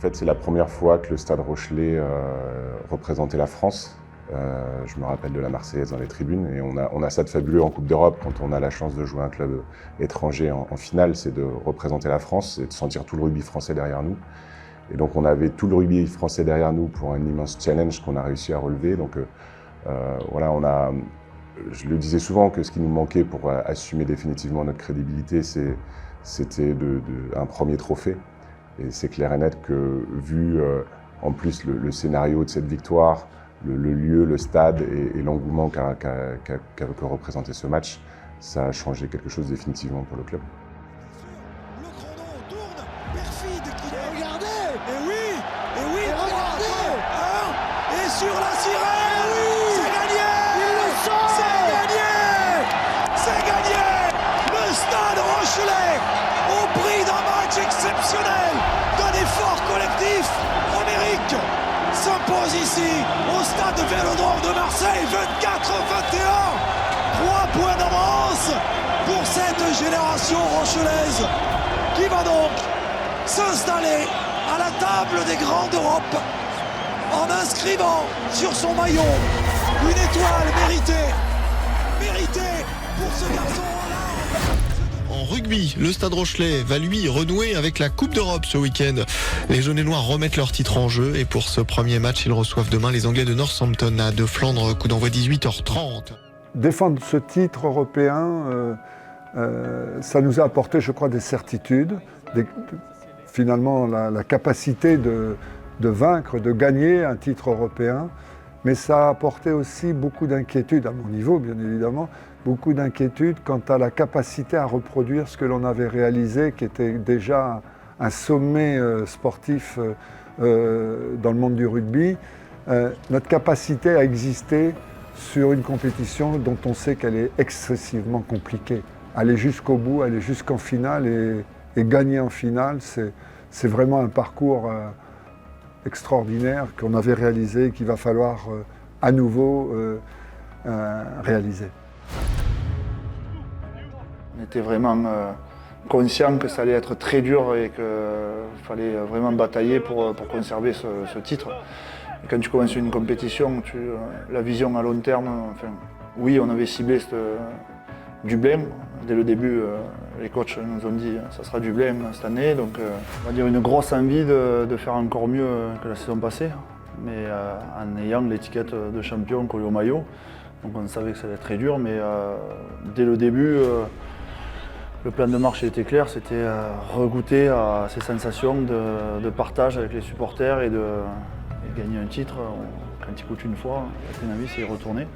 fait, c'est la première fois que le Stade Rochelais représentait la France. Je me rappelle de la Marseillaise dans les tribunes et on a ça de fabuleux en Coupe d'Europe quand on a la chance de jouer un club étranger en finale, c'est de représenter la France et de sentir tout le rugby français derrière nous. Et donc on avait tout le rugby français derrière nous pour un immense challenge qu'on a réussi à relever. Donc voilà, je le disais souvent que ce qui nous manquait pour assumer définitivement notre crédibilité, c'était un premier trophée. Et c'est clair et net que vu en plus le scénario de cette victoire, le lieu, le stade et l'engouement qu'a représenté ce match, ça a changé quelque chose définitivement pour le club. Le chrono tourne, perfide qui est regardé. Et oui, regardez. Et sur la sirène, c'est gagné. Il le sent. C'est gagné. Le Stade Rochelais, au prix d'un match exceptionnel, d'un effort collectif homérique, s'impose ici au stade Vélodrome de Marseille, 24-21. 3 points d'avance pour cette génération rochelaise qui va donc s'installer à la table des grands d'Europe en inscrivant sur son maillot une étoile méritée pour ce garçon. En rugby, le Stade Rochelais va lui renouer avec la Coupe d'Europe ce week-end. Les jaunes et noirs remettent leur titre en jeu et pour ce premier match, ils reçoivent demain les Anglais de Northampton à de Flandre, coup d'envoi 18h30. Défendre ce titre européen, ça nous a apporté, je crois, des certitudes, finalement la capacité de vaincre, de gagner un titre européen, mais ça a apporté aussi beaucoup d'inquiétudes, à mon niveau bien évidemment, beaucoup d'inquiétudes quant à la capacité à reproduire ce que l'on avait réalisé, qui était déjà un sommet sportif dans le monde du rugby, notre capacité à exister sur une compétition dont on sait qu'elle est excessivement compliquée. Aller jusqu'au bout, aller jusqu'en finale et gagner en finale, c'est vraiment un parcours extraordinaire qu'on avait réalisé et qu'il va falloir à nouveau réaliser. On était vraiment conscient que ça allait être très dur et qu'il fallait vraiment batailler pour conserver ce titre. Et quand tu commences une compétition, la vision à long terme, oui, on avait ciblé Dublin. Dès le début, les coachs nous ont dit que ça sera Dublin cette année. Donc, on va dire une grosse envie de faire encore mieux que la saison passée, mais en ayant l'étiquette de champion collée au maillot. Donc on savait que ça allait être très dur, mais dès le début, le plan de marche était clair, c'était regoûter à ces sensations de partage avec les supporters et gagner un titre. Quand il coûte une fois, la envie, c'est y retourner.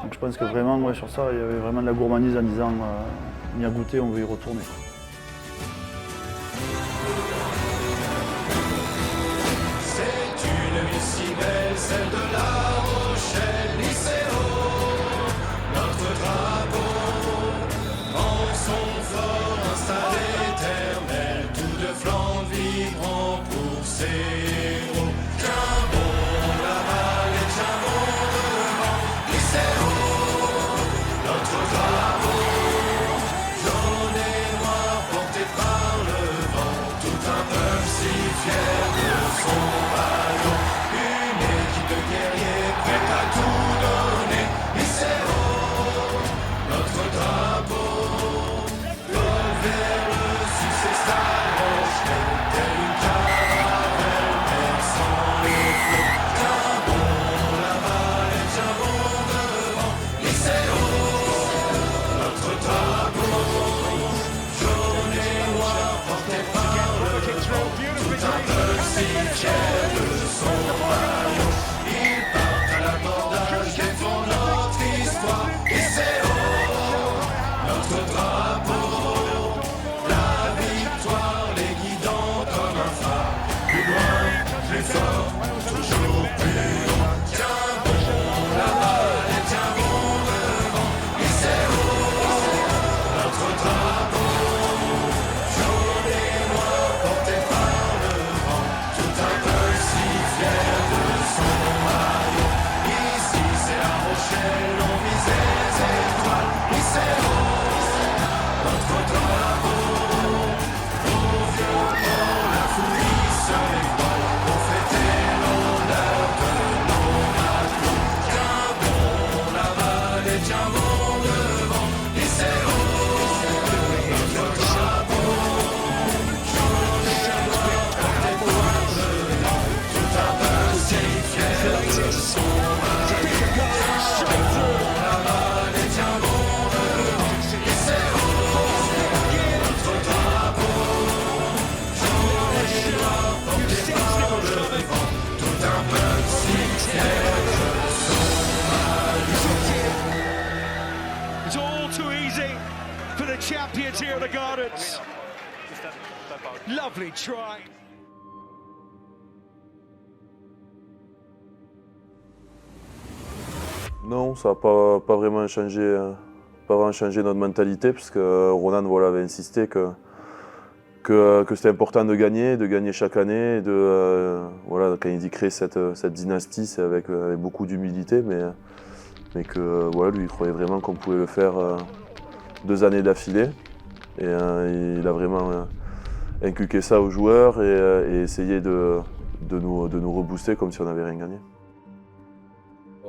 Donc je pense que vraiment, ouais, sur ça, il y avait vraiment de la gourmandise en disant on y a goûté, on veut y retourner. C'est une vie si belle, celle de la Rochelle, lycéo. Notre drapeau en son fort installé éternel, tout de flanc vibrant pour ses héros. Tiens bon l'aval et tiens bon devant, lycéo. Notre drapeau jaune et noir porté par le vent, tout un peuple si fier de son maillot. Une équipe de guerriers prête à tout donner, lycéo. Notre drapeau vole vers le succès, Stade Rochelais, telle une caravelle perçant les flots. Tiens bon l'aval et tiens bon devant, lycéo. Notre drapeau jaune et noir porté par le vent, tout un peuple si fier de son maillot. Ils partent à l'abordage, défendent notre histoire, lycéo. Notre drapeau, la victoire, les guidant comme un phare. Plus loin, plus fort, toujours plus loin. Tiens bon l'aval et tiens bon devant, lycéo. Notre drapeau, jaune et noir porté par le vent, tout un peuple si fier de son maillot. Ici c'est la Rochelle, on vise les étoiles, lycéo. Notre champions here at the Gardens. Lovely try. Non, ça n'a pas vraiment changé notre mentalité, parce que Ronan avait insisté que c'était important de gagner chaque année. Quand il dit créer cette dynastie, c'est avec beaucoup d'humilité, mais que lui, il croyait vraiment qu'on pouvait le faire 2 années d'affilée. Et il a vraiment inculqué ça aux joueurs et essayé de nous rebooster comme si on n'avait rien gagné.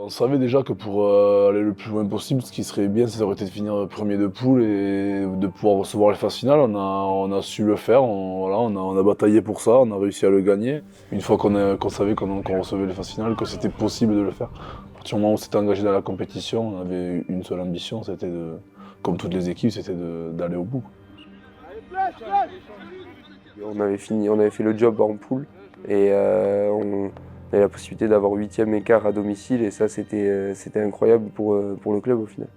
On savait déjà que pour aller le plus loin possible, ce qui serait bien, ça aurait été de finir premier de poule et de pouvoir recevoir les phases finales. On a su le faire, on a bataillé pour ça, on a réussi à le gagner. Une fois qu'on savait qu'on recevait les phases finales, que c'était possible de le faire. À partir du moment où on s'était engagé dans la compétition, on avait une seule ambition, c'était comme toutes les équipes, c'était d'aller au bout. On avait fait le job en poule et on avait la possibilité d'avoir 8e écart à domicile et ça c'était incroyable pour le club au final.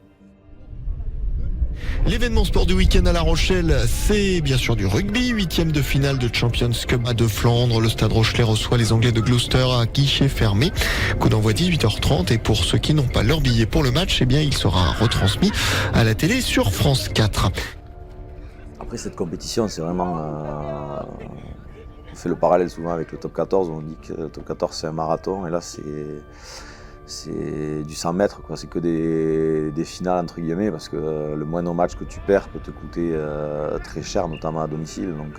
L'événement sport du week-end à La Rochelle, c'est bien sûr du rugby. 8e de finale de Champions Cup à de Flandre. Le Stade Rochelais reçoit les Anglais de Gloucester à guichet fermé. Coup d'envoi 18h30. Et pour ceux qui n'ont pas leur billet pour le match, eh bien, il sera retransmis à la télé sur France 4. Après cette compétition, c'est vraiment... on fait le parallèle souvent avec le top 14, on dit que le top 14 c'est un marathon et là c'est du 100 mètres, quoi. C'est que des finales entre guillemets parce que le moindre match que tu perds peut te coûter très cher, notamment à domicile. Donc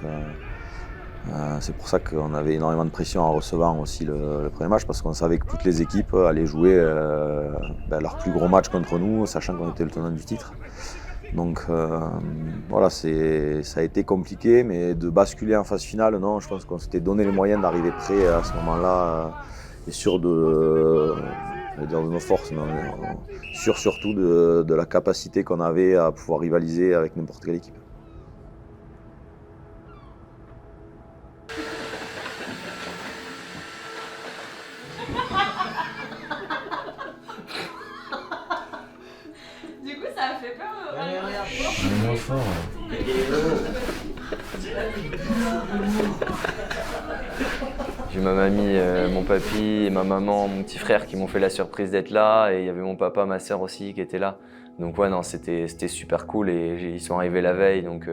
c'est pour ça qu'on avait énormément de pression en recevant aussi le premier match parce qu'on savait que toutes les équipes allaient jouer leur plus gros match contre nous, sachant qu'on était le tenant du titre. Donc ça a été compliqué, mais de basculer en phase finale, non, je pense qu'on s'était donné les moyens d'arriver prêt à ce moment-là et sûr de nos forces, mais sûr surtout de la capacité qu'on avait à pouvoir rivaliser avec n'importe quelle équipe. Du coup, ça a fait peur. Moins fort. J'ai ma mamie, mon papy et ma maman, mon petit frère qui m'ont fait la surprise d'être là. Et il y avait mon papa, ma sœur aussi qui étaient là. Donc ouais, non, c'était super cool et ils sont arrivés la veille. Donc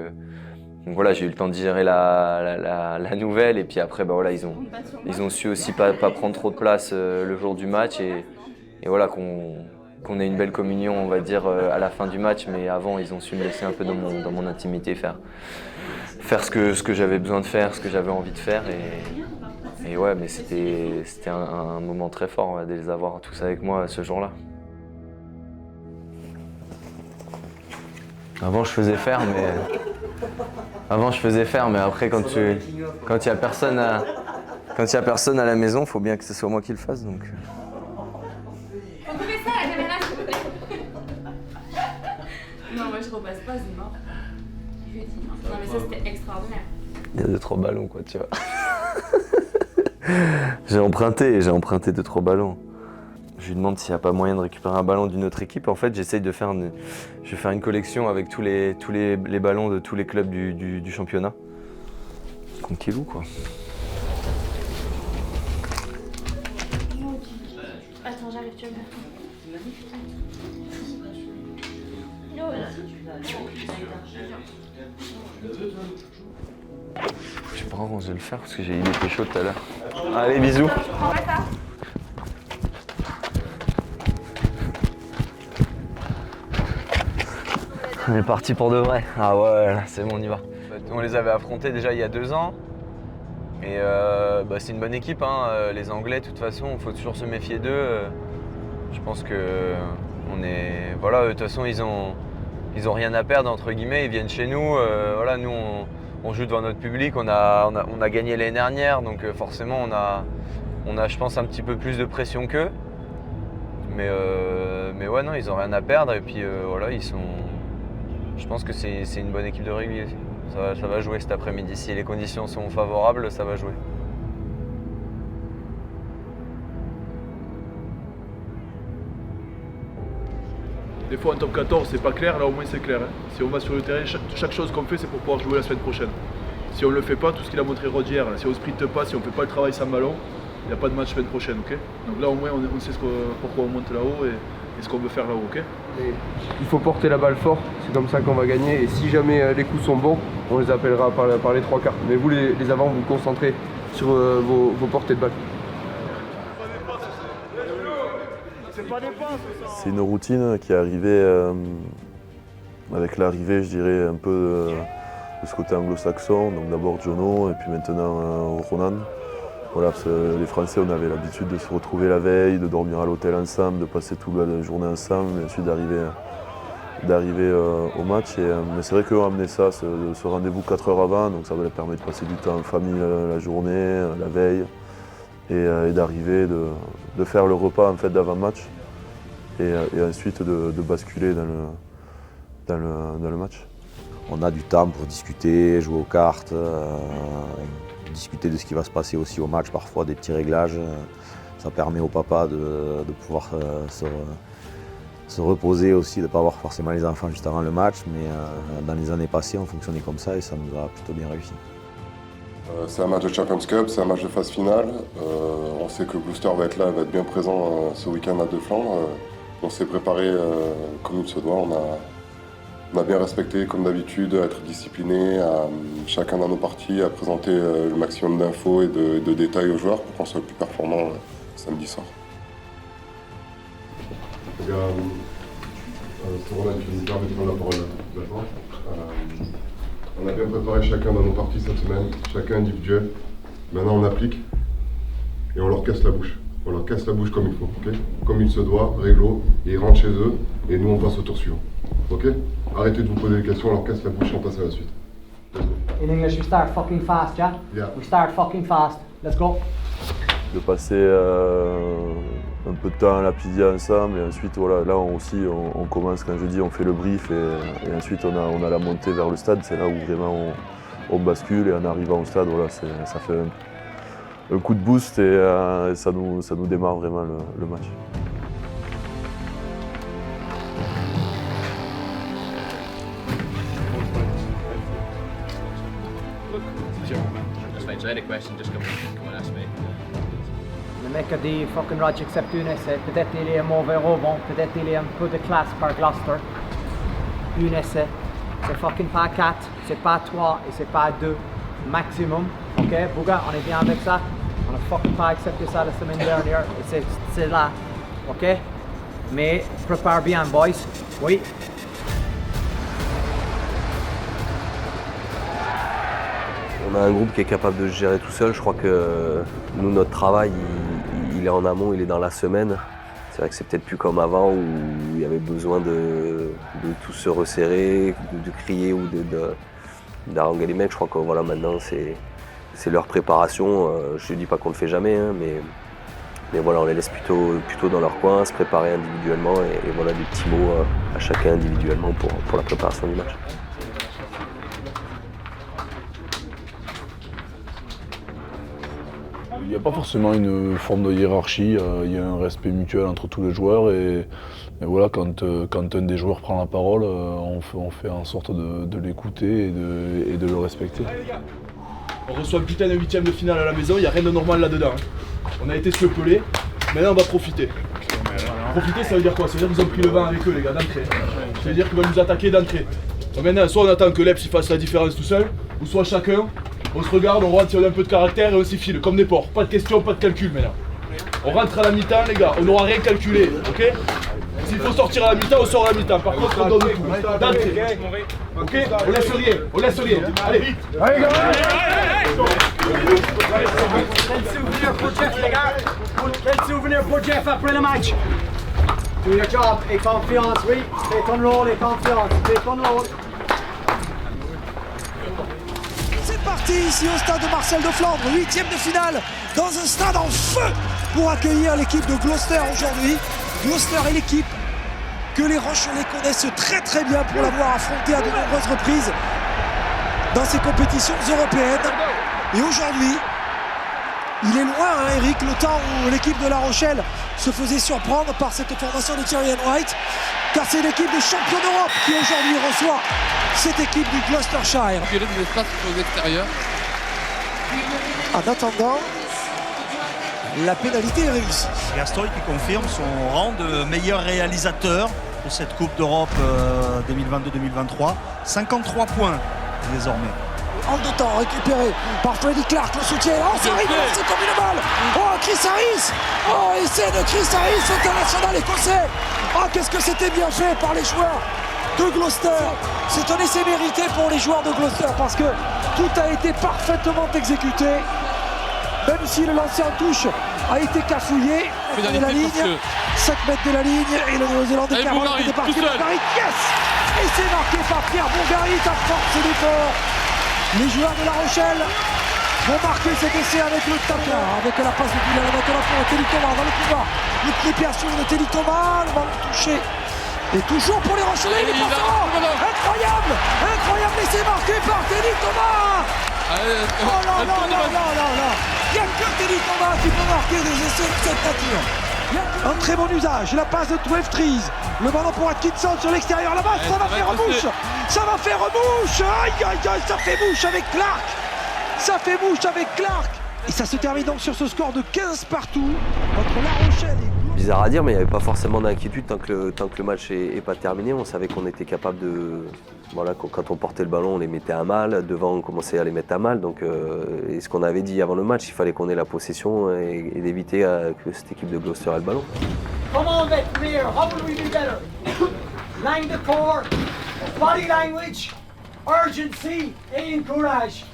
voilà, j'ai eu le temps de digérer la nouvelle. Et puis après, ils ont su aussi pas prendre trop de place le jour du match. Et voilà, qu'on ait une belle communion, on va dire, à la fin du match. Mais avant, ils ont su me laisser un peu dans mon intimité, faire ce que j'avais besoin de faire, ce que j'avais envie de faire. Et ouais, mais c'était un moment très fort de les avoir tous avec moi ce jour-là. Avant, je faisais faire, mais après, quand il y a personne à la maison, il faut bien que ce soit moi qui le fasse. Donc. On peut faire ça à la caméra, s'il vous plaît. Non, moi je repasse pas, c'est mort. Je lui ai dit. Non, mais ça c'était extraordinaire. Il y a 2-3 ballons, quoi, tu vois. J'ai emprunté 2-3 ballons. Je lui demande s'il n'y a pas moyen de récupérer un ballon d'une autre équipe. En fait, j'essaye de faire une collection avec tous les ballons de tous les clubs du championnat. Tranquillou, quoi. Attends, j'arrive, tu veux me Je sais pas comment je vais le faire parce que j'ai eu des péchos tout à l'heure. Allez, bisous. On est parti pour de vrai. Ah ouais, là, c'est bon, on y va. On les avait affrontés déjà il y a 2 ans. Et c'est une bonne équipe, hein. Les Anglais, de toute façon, il faut toujours se méfier d'eux. Je pense que on est. Voilà, de toute façon, ils ont rien à perdre, entre guillemets. Ils viennent chez nous. Voilà, nous, on joue devant notre public. On a gagné l'année dernière, donc forcément, on a, je pense, un petit peu plus de pression qu'eux. Mais ouais, non, ils ont rien à perdre. Et puis voilà, je pense que c'est une bonne équipe de rugby aussi. Ça va jouer cet après-midi. Si les conditions sont favorables, ça va jouer. Des fois en top 14 c'est pas clair, là au moins c'est clair. Hein. Si on va sur le terrain, chaque chose qu'on fait c'est pour pouvoir jouer la semaine prochaine. Si on ne le fait pas, tout ce qu'il a montré Rod hier, si on ne sprinte pas, si on ne fait pas le travail sans ballon, il n'y a pas de match semaine prochaine, ok? Donc là au moins on sait pourquoi on monte là-haut et ce qu'on veut faire là-haut, ok? Il faut porter la balle fort, c'est comme ça qu'on va gagner. Et si jamais les coups sont bons, on les appellera par les trois quarts. Mais vous les avants, vous vous concentrez sur vos portées de balle. C'est une routine qui est arrivée avec l'arrivée, je dirais, un peu de ce côté anglo-saxon. Donc d'abord Jono et puis maintenant Ronan. Voilà, parce que les Français, on avait l'habitude de se retrouver la veille, de dormir à l'hôtel ensemble, de passer toute la journée ensemble, et ensuite d'arriver au match. Mais c'est vrai qu'eux ont amené ça, ce rendez-vous 4 heures avant, donc ça va leur permettre de passer du temps en famille la journée, la veille, et d'arriver, de faire le repas en fait d'avant-match, et ensuite de basculer dans le match. On a du temps pour discuter, jouer aux cartes, discuter de ce qui va se passer aussi au match, parfois des petits réglages. Ça permet au papa de pouvoir se reposer aussi, de ne pas avoir forcément les enfants juste avant le match, mais dans les années passées on fonctionnait comme ça et ça nous a plutôt bien réussi. C'est un match de Champions Cup, c'est un match de phase finale. On sait que Gloucester va être là, va être bien présent ce week-end à Deux Flandres. On s'est préparé comme il se doit. On a bien respecté, comme d'habitude, à être discipliné, chacun dans nos parties, à présenter le maximum d'infos et de détails aux joueurs pour qu'on soit le plus performant samedi soir. C'est Roland qui nous permet de prendre la parole maintenant. On a bien préparé chacun dans nos parties cette semaine, chacun individuel. Maintenant on applique et on leur casse la bouche. On leur casse la bouche comme il faut, ok? Comme il se doit, réglo, et ils rentrent chez eux et nous on passe au tour suivant. Ok? Arrêtez de vous poser des questions, on leur casse la bouche et on passe à la suite. In English, we start fucking fast, yeah? Yeah. We start fucking fast. Let's go. De passer un peu de temps à lapidie ensemble, et ensuite voilà, là on commence, quand je dis on fait le brief, et ensuite on a la montée vers le stade, c'est là où vraiment on bascule, et en arrivant au stade, voilà, ça fait un coup de boost, et ça nous démarre vraiment le match. Le mec a dit fucking Rog accepte une essai. Peut-être il est un mauvais rebond, peut-être il est un peu de classe par Gloucester. Une essai. C'est fucking pas 4, c'est pas 3 et c'est pas 2 maximum. Ok, Bouga, on est bien avec ça. On a fucking pas accepté ça la semaine dernière et c'est là. Ok? Mais prépare bien, boys. Oui. On a un groupe qui est capable de se gérer tout seul. Je crois que nous, notre travail, il est en amont, il est dans la semaine. C'est vrai que c'est peut-être plus comme avant où il y avait besoin de tous se resserrer, de crier ou d'haranguer les mecs. Je crois que voilà, maintenant, c'est leur préparation. Je ne dis pas qu'on ne le fait jamais, hein, mais voilà, on les laisse plutôt dans leur coin, se préparer individuellement et voilà des petits mots à chacun individuellement pour la préparation du match. Il n'y a pas forcément une forme de hiérarchie, il y a un respect mutuel entre tous les joueurs et voilà, quand un des joueurs prend la parole, on fait en sorte de l'écouter et de le respecter. On reçoit le putain de 8ème de finale à la maison, il n'y a rien de normal là-dedans. Hein. On a été se peler, maintenant on va profiter. Profiter, ça veut dire quoi? Ça veut dire qu'ils ont pris le vent avec eux, les gars, d'entrée. Ça veut dire qu'ils vont nous attaquer d'entrée. Donc maintenant, soit on attend que l'Eps fasse la différence tout seul, ou soit chacun, on se regarde, on rentre si on a un peu de caractère et on s'y file, comme des porcs. Pas de questions, pas de calcul maintenant. On rentre à la mi-temps, les gars, on n'aura rien calculé, ok? S'il faut sortir à la mi-temps, on sort à la mi-temps. Par contre, on donne tout, d'entrée. Ok? On laisse rien, on laisse rien. Allez, vite! Quel souvenir pour Jeff, les gars! Quel souvenir pour Jeff après le match! Do your job, et confiance, oui. Fais ton rôle et confiance, fais ton rôle. C'est parti ici au stade de Marcel de Flandre, 8e de finale, dans un stade en feu pour accueillir l'équipe de Gloucester aujourd'hui. Gloucester est l'équipe que les Rochelais connaissent très très bien pour l'avoir affronté à de nombreuses reprises dans ces compétitions européennes. Et aujourd'hui, il est loin, hein, Eric, le temps où l'équipe de La Rochelle se faisait surprendre par cette formation de Thierry White. car c'est l'équipe des champions d'Europe qui aujourd'hui reçoit cette équipe du Gloucestershire. Il y a de l'espace aux extérieurs. En attendant, la pénalité est réussie. Gaston qui confirme son rang de meilleur réalisateur de cette Coupe d'Europe 2022-2023. 53 points désormais. En deux temps, récupéré par Freddie Clark, le soutien. Oh, ça arrive, c'est comme une balle. Oh, Chris Harris. Oh, essai de Chris Harris, international écossais. Oh, qu'est-ce que c'était bien fait par les joueurs de Gloucester. C'est un essai mérité pour les joueurs de Gloucester parce que tout a été parfaitement exécuté. Même si le lancer en touche a été cafouillé de la ligne, 5 mètres de la ligne, et le Néo-Zélandais qui a débarqué. Bourgarit, yes. Et c'est marqué par Pierre Bourgarit à force d'effort. Les joueurs de La Rochelle vont marquer cet essai avec le tapin, avec la passe de Dublin maintenant pour Teddy Thomas dans le couloir. Le pied perçu de Teddy Thomas, le ballon touché. Et toujours pour les Rochelais, il est passant. Incroyable, incroyable essai marqué par Teddy Thomas. Oh là là là là là là. Il n'y a que Teddy Thomas qui peut marquer des essais de cette nature. Un très bon usage, la passe de 12 Trees. Le ballon pour Atkinson sur l'extérieur là-bas, ça va faire mouche. Ça va faire mouche. Aïe aïe aïe, ça fait mouche avec Clark. Ça fait mouche avec Clark. Et ça se termine donc sur ce score de 15 partout entre La Rochelle et... Bizarre à dire, mais il n'y avait pas forcément d'inquiétude tant que le match n'est pas terminé. On savait qu'on était capable de... Voilà, quand on portait le ballon, on les mettait à mal. Devant, on commençait à les mettre à mal. Donc, et ce qu'on avait dit avant le match, il fallait qu'on ait la possession et d'éviter que cette équipe de Gloucester ait le ballon. Come on, Victor, how will we do better? Line the core, body language, urgency et encourage.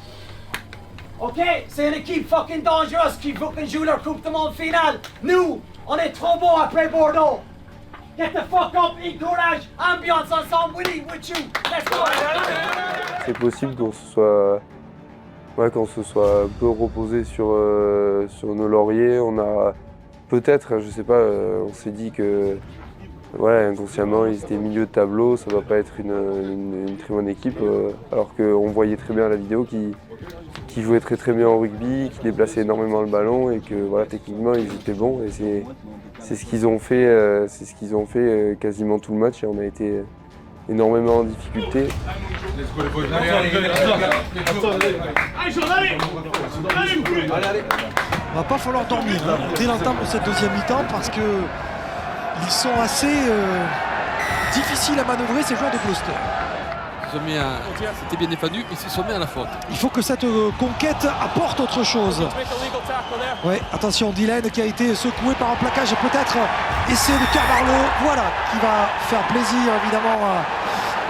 Ok, c'est une équipe fucking dangereuse qui fucking joue leur Coupe du Monde finale. Nous, on est trop bons après Bordeaux. Get the fuck up, encourage, ambiance ensemble, we need with you. Let's go. C'est possible qu'on se soit un peu reposé sur nos lauriers. On a peut-être, je sais pas, on s'est dit que inconsciemment ils étaient milieu de tableau, ça va pas être une très bonne équipe, alors qu'on voyait très bien à la vidéo qu'ils jouaient très très bien au rugby, qu'ils déplaçaient énormément le ballon et que voilà, techniquement ils étaient bons et c'est ce qu'ils ont fait, quasiment tout le match et on a été énormément en difficulté. On va pas falloir dormir dès l'entame de cette deuxième mi-temps parce que ils sont assez difficiles à manœuvrer ces joueurs de Gloucester. C'était bien défendu, ils se sont mis à la faute. Il faut que cette conquête apporte autre chose. Ouais, attention, Dylan qui a été secoué par un plaquage et peut-être essai de Carvalho, voilà, qui va faire plaisir évidemment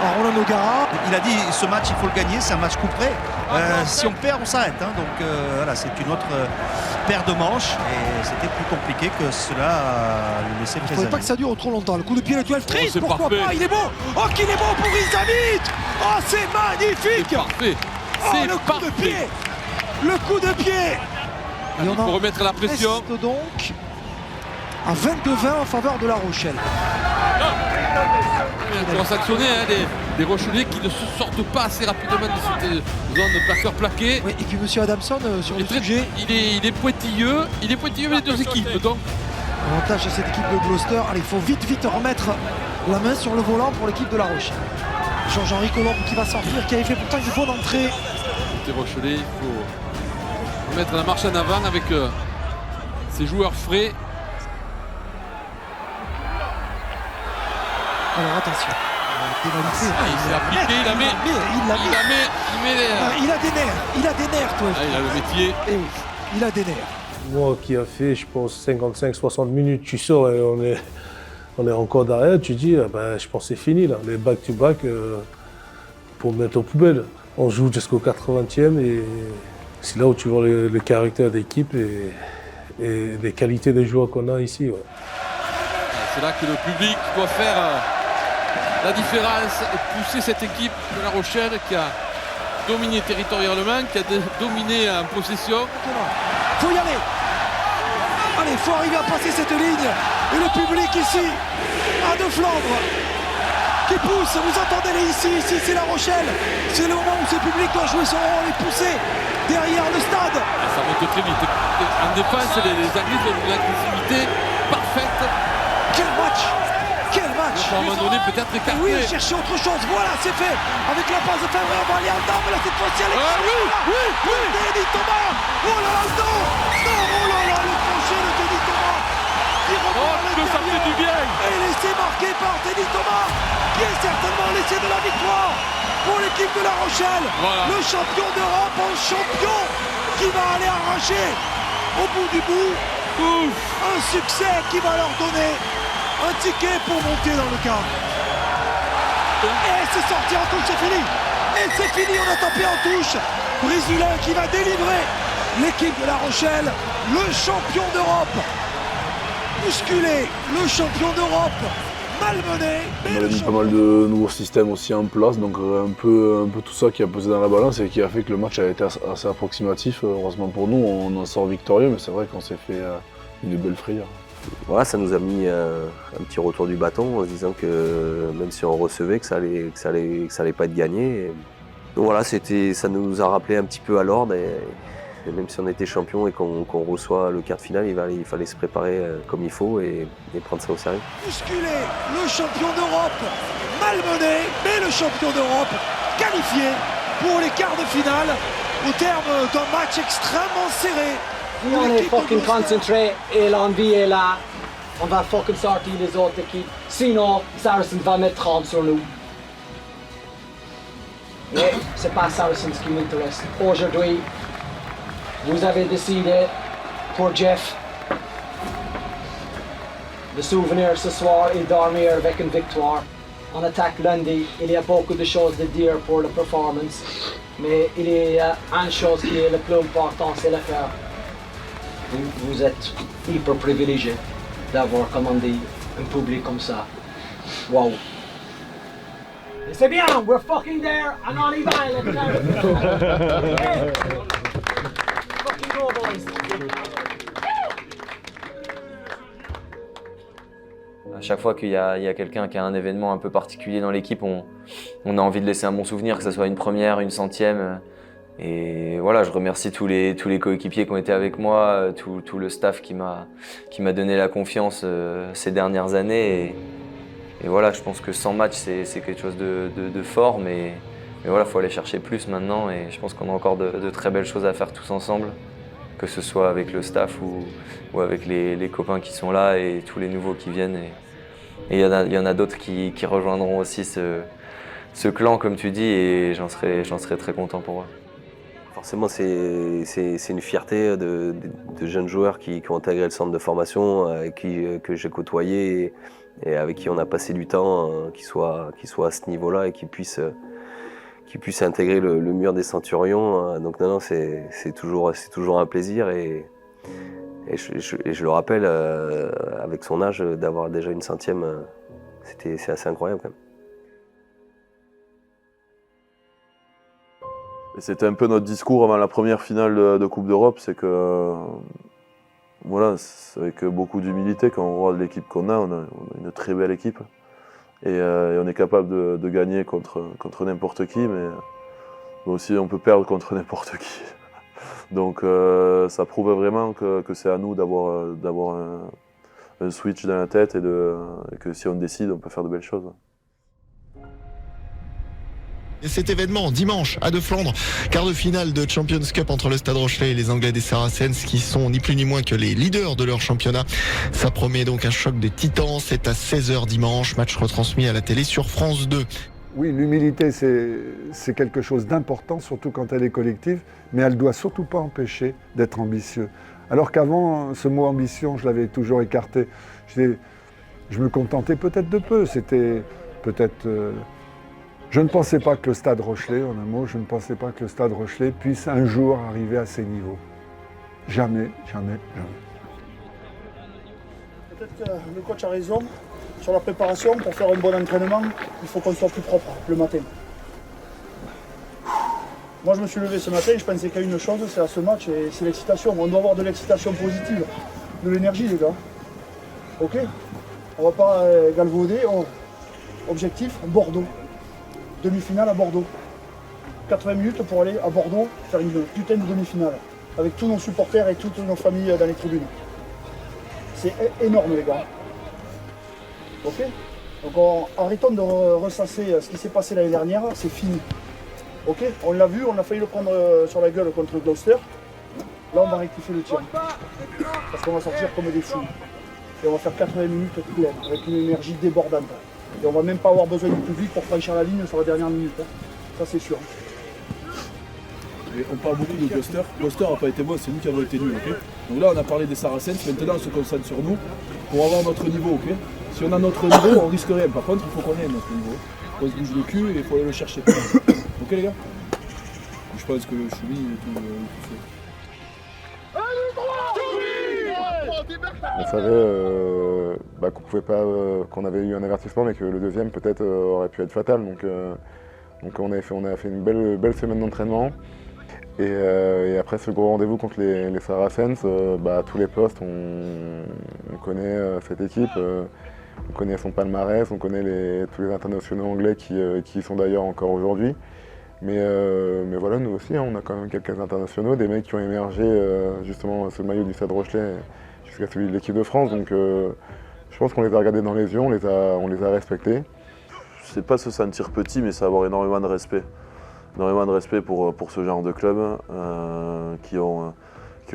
à Roland O'Gara. Il a dit ce match il faut le gagner, c'est un match coup près. Si on perd on s'arrête, hein, donc voilà, c'est une autre paire de manches et c'était plus compliqué que cela le laisser préserver. Il ne faudrait pas que ça dure trop longtemps. Le coup de pied de 12 Trees, pourquoi parfait. Pas, il est beau. Oh qu'il est beau pour Isamit. Oh c'est magnifique. C'est parfait. Oh le coup de pied. Le coup de pied. Il faut remettre la pression. Reste donc à 22-20 en faveur de La Rochelle. On va sanctionner des Rochelais qui ne se sortent pas assez rapidement de cette zone de plaqueur plaqué. Oui, et puis M. Adamson sur le sujet. Il est pointilleux les deux équipes. Donc. Avantage à cette équipe de Gloucester. Allez, il faut vite remettre la main sur le volant pour l'équipe de La Rochelle. Georges-Henri Colombe qui va sortir, qui avait fait pourtant une bonne entrée. Les Rochelais, il faut mettre la marche en avant avec ses joueurs frais. Alors attention, pénalité. Il s'est appliqué, il a des nerfs, toi. Il a le métier. Et oui, il a des nerfs. Moi qui a fait, je pense, 55-60 minutes, tu sors et on est encore derrière, tu dis, je pense que c'est fini là, les back-to-back pour mettre aux poubelles. On joue jusqu'au 80e et c'est là où tu vois le caractère d'équipe et les qualités des joueurs qu'on a ici. Ouais. C'est là que le public doit faire la différence et pousser cette équipe de La Rochelle qui a dominé territorialement, qui a dominé en possession. Il faut y aller. Allez, il faut arriver à passer cette ligne. Et le public ici, à de Flandre, qui pousse. Vous entendez ici c'est La Rochelle. C'est le moment où ce public doit jouer son rôle et pousser derrière le stade. Ça monte très vite. En défense, les Anglais ont une agressivité parfaite. Quel match! Quel match! faut à un moment donné peut-être écarter. Oui, chercher autre chose, voilà, c'est fait. Avec la passe de Ferrer, on va aller en dedans, mais là cette fois-ci, elle est oui. Denis Thomas. Oh là là, non, oh là là, le crochet de Denis Thomas. Qui reprend à que ça fait du bien. Et laissé marquer par Denis Thomas, qui est certainement laissé de la victoire pour l'équipe de La Rochelle. Voilà. Le champion d'Europe en champion qui va aller arracher au bout du bout un succès qui va leur donner un ticket pour monter dans le quart. Et c'est sorti en touche, c'est fini. Et c'est fini, on a tapé en touche. Brésilien qui va délivrer l'équipe de La Rochelle, le champion d'Europe. Bousculé, le champion d'Europe. Malmené, mais on avait mis pas mal de nouveaux systèmes aussi en place, donc un peu tout ça qui a pesé dans la balance et qui a fait que le match a été assez approximatif. Heureusement pour nous, on en sort victorieux, mais c'est vrai qu'on s'est fait une belle frayeur. Voilà, ça nous a mis un petit retour du bâton en se disant que même si on recevait, que ça allait pas être gagné. Et donc voilà, ça nous a rappelé un petit peu à l'ordre. Et même si on était champion et qu'on reçoit le quart de finale, il fallait se préparer comme il faut et prendre ça au sérieux. Bousculé, le champion d'Europe, malmené, mais le champion d'Europe qualifié pour les quarts de finale au terme d'un match extrêmement serré. On est fucking concentré et l'envie est là. On va fucking sortir les autres équipes. Sinon, Saracens va mettre 30 sur nous. Mais c'est pas Saracens qui m'intéresse. Aujourd'hui, vous avez décidé pour Jeff de souvenir ce soir et dormir avec une victoire. On attaque lundi, il y a beaucoup de choses à dire pour la performance, mais il y a une chose qui est le plus important, c'est le cœur. Vous êtes hyper privilégié d'avoir, comme on dit, un public comme ça. Wow. Et c'est bien, we're fucking there, and on y va, let's go. Hey. Fucking go, boys. À chaque fois qu'il y a quelqu'un qui a un événement un peu particulier dans l'équipe, on a envie de laisser un bon souvenir, que ce soit une première, une centième. Et voilà, je remercie tous les coéquipiers qui ont été avec moi, tout le staff qui m'a donné la confiance ces dernières années. Et voilà, je pense que 100 matchs, c'est quelque chose de fort, mais voilà, il faut aller chercher plus maintenant. Et je pense qu'on a encore de très belles choses à faire tous ensemble, que ce soit avec le staff ou avec les copains qui sont là et tous les nouveaux qui viennent. Et il y en a d'autres qui rejoindront aussi ce clan, comme tu dis, et j'en serai très content pour eux. Forcément, c'est une fierté de jeunes joueurs qui ont intégré le centre de formation, que j'ai côtoyé et avec qui on a passé du temps, qui soient à ce niveau-là et qui puissent intégrer le mur des Centurions. Donc non, c'est toujours un plaisir et je le rappelle, avec son âge, d'avoir déjà une centième, c'est assez incroyable quand même. C'était un peu notre discours avant la première finale de Coupe d'Europe, c'est que voilà, c'est avec beaucoup d'humilité quand on regarde l'équipe qu'on a, on a une très belle équipe et on est capable de gagner contre n'importe qui, mais aussi on peut perdre contre n'importe qui. Donc ça prouve vraiment que c'est à nous d'avoir un switch dans la tête et que si on décide, on peut faire de belles choses. Et cet événement, dimanche, à De Flandre, quart de finale de Champions Cup entre le Stade Rochelais et les Anglais des Saracens, qui sont ni plus ni moins que les leaders de leur championnat. Ça promet donc un choc des titans. C'est à 16h dimanche, match retransmis à la télé sur France 2. Oui, l'humilité, c'est quelque chose d'important, surtout quand elle est collective, mais elle ne doit surtout pas empêcher d'être ambitieux. Alors qu'avant, ce mot ambition, je l'avais toujours écarté. Je me contentais peut-être de peu, c'était peut-être... Je ne pensais pas que le Stade Rochelais, en un mot, je ne pensais pas que le Stade Rochelais puisse un jour arriver à ces niveaux. Jamais, jamais, jamais. Peut-être que le coach a raison sur la préparation. Pour faire un bon entraînement, il faut qu'on soit plus propre le matin. Moi, je me suis levé ce matin, je pensais qu'il y a une chose, c'est à ce match, et c'est l'excitation. On doit avoir de l'excitation positive, de l'énergie, les gars. Ok? On va pas galvauder. Objectif, Bordeaux. Demi-finale à Bordeaux. 80 minutes pour aller à Bordeaux faire une putain de demi-finale. Avec tous nos supporters et toutes nos familles dans les tribunes. C'est énorme, les gars. Ok? Donc arrêtons de ressasser ce qui s'est passé l'année dernière, c'est fini. Ok, on l'a vu, on a failli le prendre sur la gueule contre Gloucester. Là, on va rectifier le tir. Parce qu'on va sortir comme des fous. Et on va faire 80 minutes pleines, avec une énergie débordante. Et on va même pas avoir besoin du public pour franchir la ligne sur la dernière minute. Ça, c'est sûr. Et on parle beaucoup de Gloucester. Gloucester n'a pas été bon, c'est nous qui avons été nuls. Okay, donc là, on a parlé des Saracens. Maintenant, on se concentre sur nous pour avoir notre niveau. Okay, si on a notre niveau, on risque rien. Par contre, il faut qu'on ait notre niveau. On se bouge le cul et il faut aller le chercher. Ok, les gars? Je pense que Choumi est tout fait. On savait qu'on pouvait pas, qu'on avait eu un avertissement, mais que le deuxième peut-être aurait pu être fatal. Donc on a fait une belle semaine d'entraînement. Et après ce gros rendez-vous contre les Saracens, à tous les postes, on connaît cette équipe, on connaît son palmarès, on connaît tous les internationaux anglais qui y sont d'ailleurs encore aujourd'hui. Mais voilà, nous aussi, on a quand même quelques internationaux, des mecs qui ont émergé justement sous le maillot du Stade Rochelais jusqu'à celui de l'équipe de France. Donc je pense qu'on les a regardés dans les yeux, on les a respectés. C'est pas se sentir petit, mais c'est avoir énormément de respect. Énormément de respect pour ce genre de clubs qui ont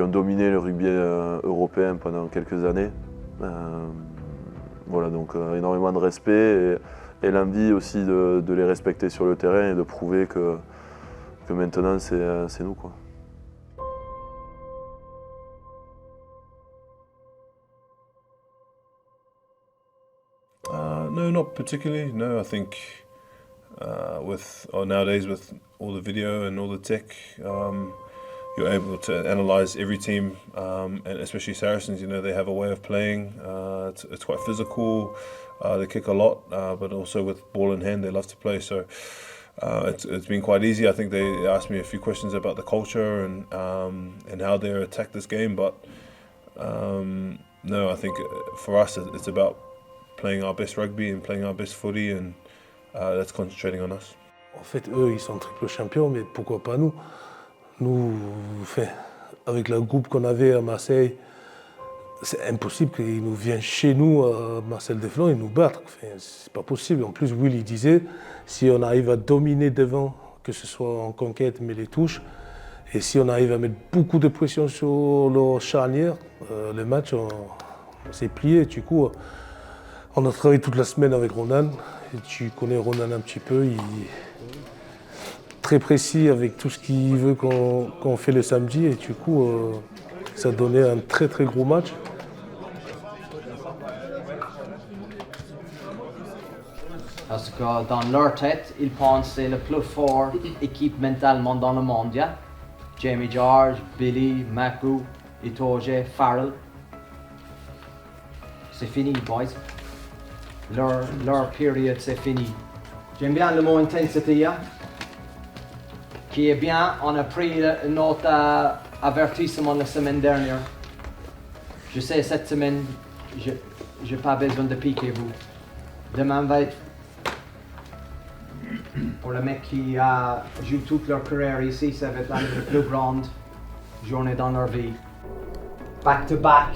dominé le rugby européen pendant quelques années. Voilà, donc énormément de respect et l'envie aussi de les respecter sur le terrain et de prouver que maintenant c'est nous, quoi. No, not particularly. No, I think nowadays with all the video and all the tech, you're able to analyze every team, and especially Saracens. You know, they have a way of playing. It's quite physical. They kick a lot, but also with ball in hand, they love to play. So it's been quite easy. I think they asked me a few questions about the culture and how they attack this game. But no, I think for us, it's about playing our best rugby and playing our best footy, and that's concentrating on us. En fait, eux, ils sont triple champions, mais pourquoi pas nous? Nous, avec le groupe qu'on avait à Marseille, c'est impossible qu'ils nous viennent chez nous, à Marcel Deflon, et nous battre. C'est pas possible. En plus, Will, il disait, si on arrive à dominer devant, que ce soit en conquête, mais les touches, et si on arrive à mettre beaucoup de pression sur leur charnière, le match, on s'est plié. Du coup, on a travaillé toute la semaine avec Ronan. Et tu connais Ronan un petit peu. Il est très précis avec tout ce qu'il veut qu'on fait le samedi. Et du coup, ça donnait un très très gros match. Parce que dans leur tête, ils pensent que c'est le plus fort équipe mentalement dans le monde. Yeah? Jamie George, Billy, Maku, Itoje, Farrell. C'est fini, boys. Leur période, c'est fini. J'aime bien le mot intensité, hein? Qui est bien. On a pris notre avertissement la semaine dernière. Je sais, cette semaine, je n'ai pas besoin de piquer vous. Demain va être pour le mec qui a joué toute leur carrière ici, ça va être la plus grande journée dans leur vie. Back to back.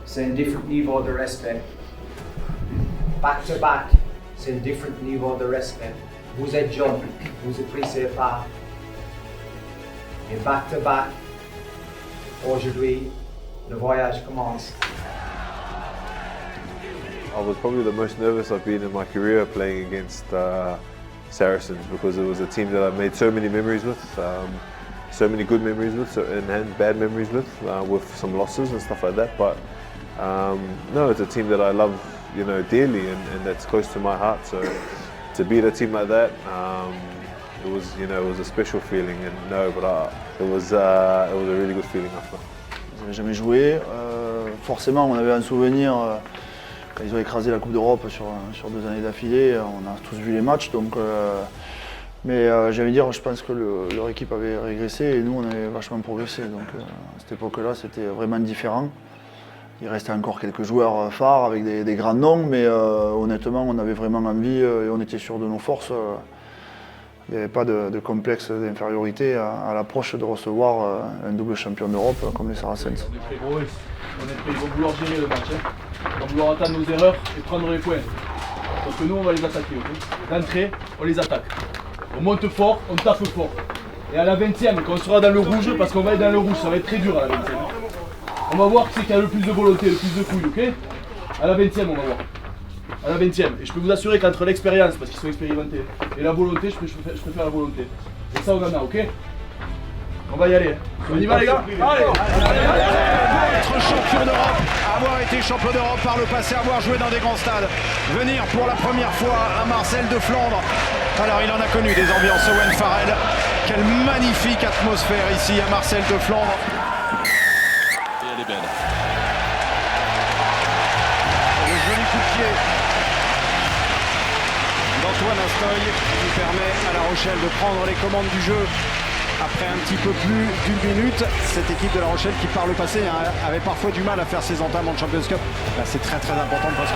C'est un différent niveau de respect. Back to back, c'est un différent niveau de respect. Vous êtes jeune, vous appréciez pas. Et back to back, aujourd'hui, le voyage commence. I was probably the most nervous I've been in my career playing against Saracens, because it was a team that I've made so many memories with, so many good memories with, and bad memories with some losses and stuff like that. But no, it's a team that I love, dearly, and that's close to my heart. So to beat a team like that, it was a special feeling. And it was a really good feeling after. J'avais jamais joué. Forcément, on avait un souvenir. Quand ils ont écrasé la Coupe d'Europe sur 2 années d'affilée, on a tous vu les matchs. Donc, mais j'allais dire, je pense que leur équipe avait régressé et nous, on avait vachement progressé. Donc à cette époque-là, c'était vraiment différent. Il restait encore quelques joueurs phares avec des grands noms, mais honnêtement, on avait vraiment envie et on était sûr de nos forces. Il n'y avait pas de complexe d'infériorité à l'approche de recevoir un double champion d'Europe comme les Saracens. On est prêts, ils vont vouloir gérer le match. Hein. va vouloir attendre nos erreurs et prendre les points. Parce que nous, on va les attaquer. Okay, d'entrée, on les attaque. On monte fort, on tape fort. Et à la 20e, quand on sera dans le rouge, parce qu'on va être dans le rouge, ça va être très dur à la 20e. On va voir qui c'est qui a le plus de volonté, le plus de couilles, ok? À la 20e, on va voir. À la 20e. Et je peux vous assurer qu'entre l'expérience, parce qu'ils sont expérimentés, et la volonté, je préfère la volonté. Et ça, on en a, ok? On va y aller. On y va, les gars? Allez! Être champion d'Europe, avoir été champion d'Europe par le passé, avoir joué dans des grands stades, venir pour la première fois à Marcel de Flandre. Alors il en a connu des ambiances Owen Farrell. Quelle magnifique atmosphère ici à Marcel de Flandre. Et elle est belle. Le joli coup de pied d'Antoine Astoy qui permet à La Rochelle de prendre les commandes du jeu. Après un petit peu plus d'une minute, cette équipe de La Rochelle qui par le passé avait parfois du mal à faire ses entames en Champions Cup. Là c'est très important parce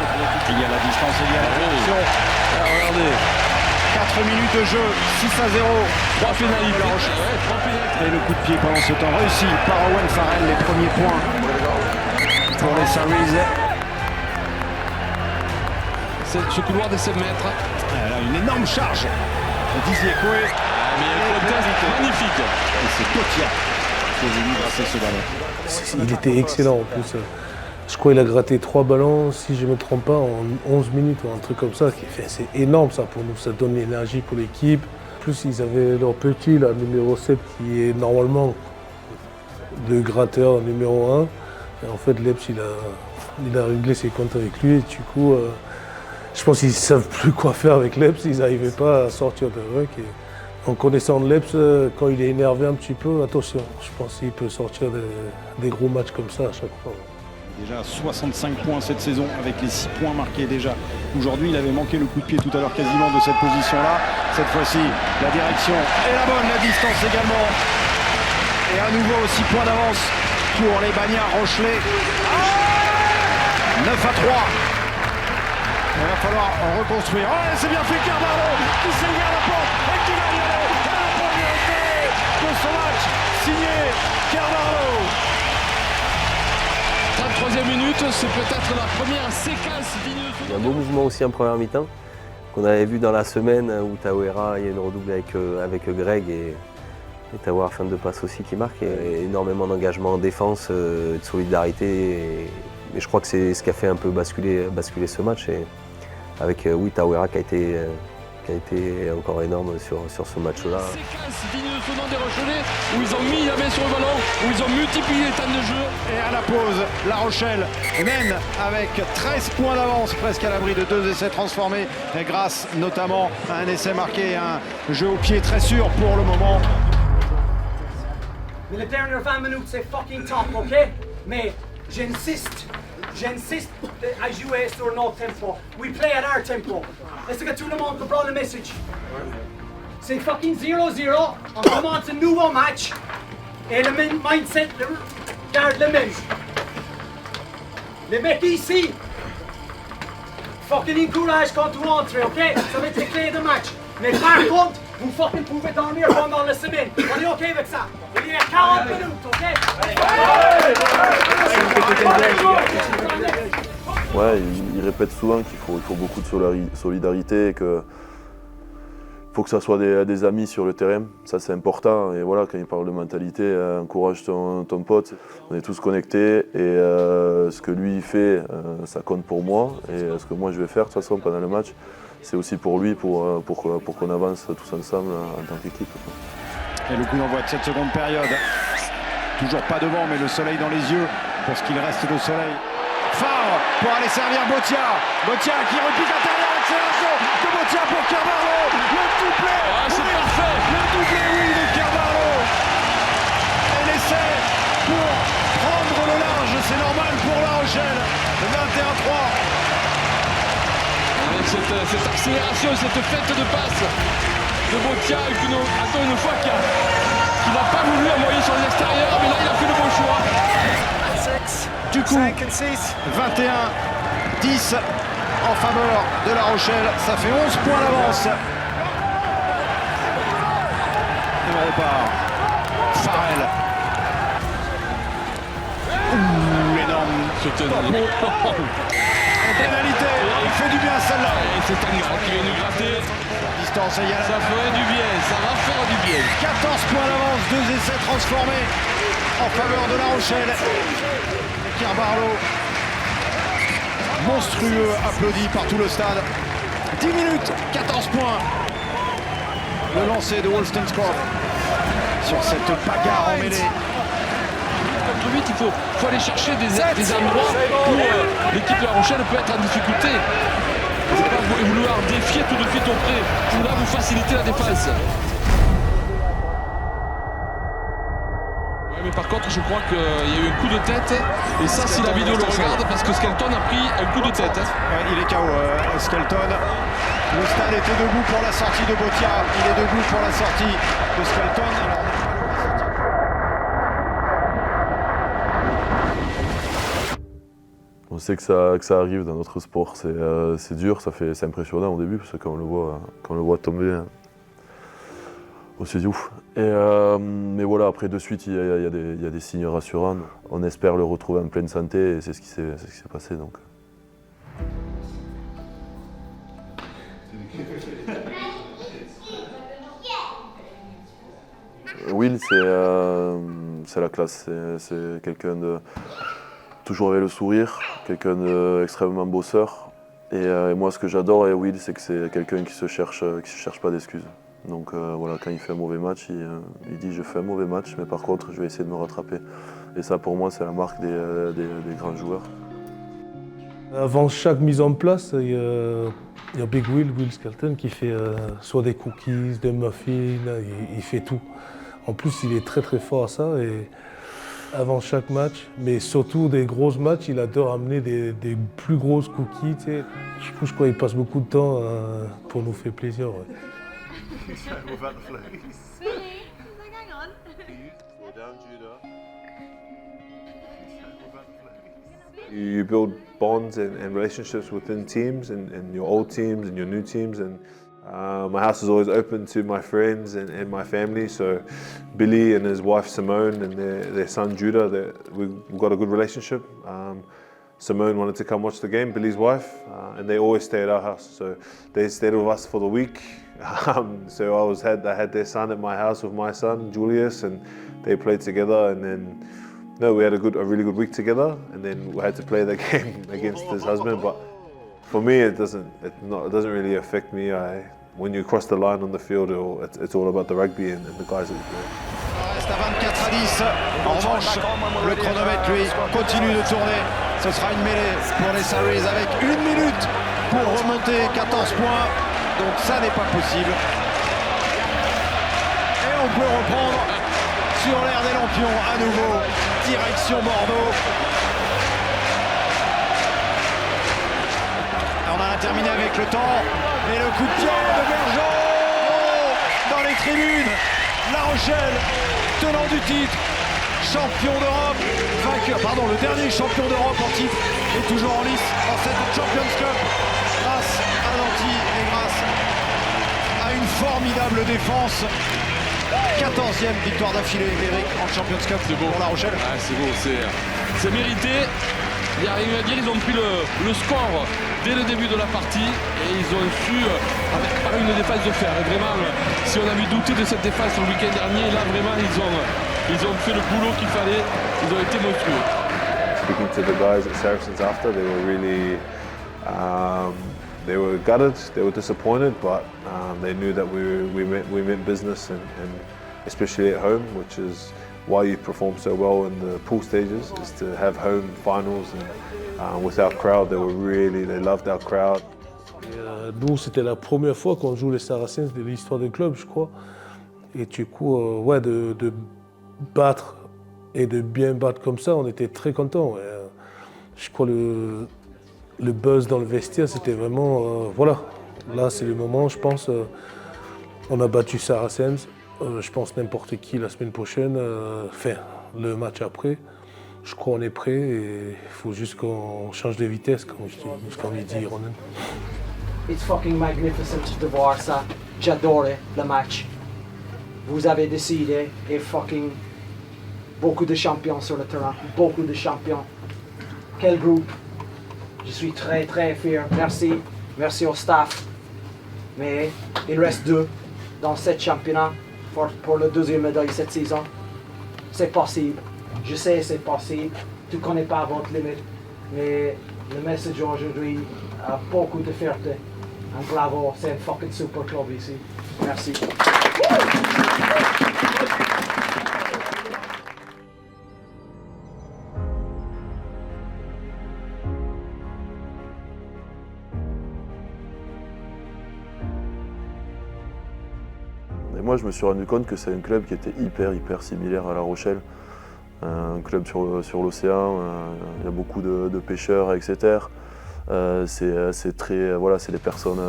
qu'il y a la distance, il y a la direction. Regardez. 4 minutes de jeu, 6-0. 3 pénalités. Et le coup de pied pendant ce temps réussi par Owen Farrell, les premiers points pour les Saris. Ce couloir de 7 mètres. Là, une énorme charge. Dizier Coué. Mais un contest magnifique. Et c'est Totia qui est venu grasser ce ballon. Il était excellent en plus. Je crois qu'il a gratté 3 ballons, si je ne me trompe pas, en 11 minutes ou un truc comme ça. C'est énorme ça pour nous, ça donne l'énergie pour l'équipe. En plus, ils avaient leur petit, là, numéro 7, qui est normalement le gratteur numéro 1. Et en fait, Leps, il a réglé ses comptes avec lui. Et du coup, je pense qu'ils ne savent plus quoi faire avec Leps. Ils n'arrivaient pas à sortir de ruck. En connaissant Leps, quand il est énervé un petit peu, attention, je pense qu'il peut sortir des gros matchs comme ça à chaque fois. Déjà 65 points cette saison avec les 6 points marqués déjà. Aujourd'hui, il avait manqué le coup de pied tout à l'heure quasiment de cette position-là. Cette fois-ci, la direction est la bonne, la distance également. Et à nouveau 6 points d'avance pour les Bagnards Rochelais. 9-3. Il va falloir reconstruire. Oh, c'est bien fait Carvalho qui s'est ouvert la porte et qui va y aller. La première de ce match signé Carvalho. 33e minute, c'est peut-être la première séquence digne de ce. Il y a un beau mouvement aussi en première mi-temps qu'on avait vu dans la semaine où Tawera, il y a une redouble avec Greg et Tawera fin de passe aussi qui marque. Et énormément d'engagement en défense, de solidarité. Et je crois que c'est ce qui a fait un peu basculer ce match. Et avec Tawera qui a été encore énorme sur ce match-là. Séquence digne de ce nom des Rochelais où ils ont mis la main sur le ballon, où ils ont multiplié les temps de jeu. Et à la pause, La Rochelle mène avec 13 points d'avance, presque à l'abri de 2 essais transformés, et grâce notamment à un essai marqué, un jeu au pied très sûr pour le moment. Mais les dernières 20 minutes, c'est fucking top, ok? Mais j'insiste à jouer sur notre tempo. We play at our tempo. Est-ce que tout le monde comprend le message? C'est fucking 0-0. On commence un nouveau match. Et le mindset garde le même. Les mecs ici, fucking encourage quand vous entrez, ok? Ça va être les clés de match. Mais par contre, vous fucking pouvez dormir pendant la semaine. On est ok avec ça? Il y a 40 minutes, ok? Ouais, il répète souvent qu'il faut beaucoup de solidarité et que faut que ça soit des amis sur le terrain, ça c'est important. Et voilà, quand il parle de mentalité, encourage ton pote. On est tous connectés et ce que lui fait, ça compte pour moi. Et ce que moi je vais faire de toute façon pendant le match, c'est aussi pour lui, pour qu'on avance tous ensemble en tant qu'équipe. Et le coup d'envoi de cette seconde période. Toujours pas devant, mais le soleil dans les yeux pour ce qu'il reste de soleil. Favre pour aller servir Botia. Botia qui repique intérieur, accélération de Botia pour Carvalho. Le doublé, c'est parfait. Le doublé, oui, de Carvalho. Et l'essai pour prendre le large, c'est normal pour La Rochelle. 21-3. Avec cette accélération, cette fête de passe de Botia, encore une fois qui n'a pas voulu envoyer sur l'extérieur, mais là il a fait le bon choix. Du coup, 21-10 en faveur de La Rochelle, ça fait 11 points d'avance. Et on repart. Farrell. L'énorme se tenir. Pénalité, il fait du bien celle-là. Et c'est Tanguy qui vient nous gratter. Distance égale. Ça ferait du bien, ça va faire du bien. 14 points d'avance, 2 essais transformés en faveur de La Rochelle. Barlow, monstrueux, applaudi par tout le stade. 10 minutes, 14 points. Le lancer de Wolstenskov sur cette bagarre emmêlée. Contre 8, il faut aller chercher des endroits où l'équipe de La Rochelle peut être en difficulté. Il ne faut pas vouloir défier tout de suite au près. Pour là, vous faciliter la défense. Mais par contre, je crois qu'il y a eu un coup de tête. Et ça, si la vidéo le regarde, parce que Skelton a pris un coup de tête. Ouais, il est KO, Skelton. Le stade était debout pour la sortie de Botia. Il est debout pour la sortie de Skelton. On sait que ça arrive dans notre sport. C'est dur, c'est impressionnant au début, parce que quand on le voit tomber, on se dit ouf. Mais voilà, après de suite, il y a des signes rassurants. On espère le retrouver en pleine santé et c'est ce qui s'est passé. Donc. Will, c'est la classe. C'est quelqu'un de toujours avec le sourire, quelqu'un d'extrêmement bosseur. Et moi, ce que j'adore avec Will, c'est que c'est quelqu'un qui se cherche pas d'excuses. Donc voilà, quand il fait un mauvais match, il dit je fais un mauvais match, mais par contre je vais essayer de me rattraper. Et ça pour moi c'est la marque des grands joueurs. Avant chaque mise en place, il y a Big Will Skelton qui fait soit des cookies, des muffins, il fait tout. En plus il est très très fort à ça et avant chaque match, mais surtout des gros matchs, il adore amener des plus grosses cookies. Tu sais. Du coup je crois qu'il passe beaucoup de temps pour nous faire plaisir. Ouais. You build bonds and relationships within teams and your old teams and your new teams, and my house is always open to my friends and my family. So Billy and his wife Simone and their son Judah, we've got a good relationship. Simone wanted to come watch the game, Billy's wife, and they always stay at our house. So they stayed with us for the week. So I had their son at my house with my son Julius, and they played together. And then we had a really good week together. And then we had to play the game against his husband. But for me, it doesn't really affect me. When you cross the line on the field, it's all about the rugby and the guys that you play. Reste à 24 à 10. En revanche, le chronomètre, lui, continue de tourner. Ce sera une mêlée pour les Saris avec 1 minute pour remonter 14 points. Donc ça n'est pas possible. Et on peut reprendre sur l'air des Lampions à nouveau. Direction Bordeaux. On en a terminé avec le temps. Et le coup de pied de Bergeron dans les tribunes. La Rochelle, tenant du titre, champion d'Europe, vainqueur, le dernier champion d'Europe en titre, est toujours en lice en cette Champions Cup, grâce à Nanty et grâce à une formidable défense. 14e victoire d'affilée, Eric, en Champions Cup pour La Rochelle. Ah, c'est beau, c'est mérité. Il n'y a rien à dire, ils ont pris le score dès le début de la partie et ils ont su, par une défense de fer. Et vraiment, si on avait douté de cette défense le week-end dernier, là vraiment ils ont fait le boulot qu'il fallait, ils ont été monstrueux. Speaking to the guys at Saracens after, they were really, they were gutted, they were disappointed, but they knew that we meant business and especially at home, which is why you perform so well in the pool stages, is to have home finals. And with our crowd, they loved our crowd. Nous, c'était la première fois qu'on joue les Saracens de l'histoire du club, je crois. Et du coup, de battre et de bien battre comme ça, on était très contents. Je crois le buzz dans le vestiaire, c'était vraiment, voilà. Là, c'est le moment, je pense. On a battu Saracens. Je pense n'importe qui la semaine prochaine, le match après. Je crois qu'on est prêt et il faut juste qu'on change de vitesse, comme il dit Ronan. It's fucking magnificent de voir ça. J'adorais le match. Vous avez décidé et fucking beaucoup de champions sur le terrain, beaucoup de champions. quel groupe. Je suis très très fier. Merci. Merci au staff. Mais il reste 2 dans cette championnat pour le 2e médaille cette saison. C'est possible. Je sais c'est possible. Tu ne connais pas votre limite. Mais le message aujourd'hui a beaucoup de fierté. Un bravo. C'est un fucking super club ici. Merci. Et moi, je me suis rendu compte que c'est un club qui était hyper similaire à La Rochelle. Un club sur l'océan, il y a beaucoup de pêcheurs, etc. C'est des personnes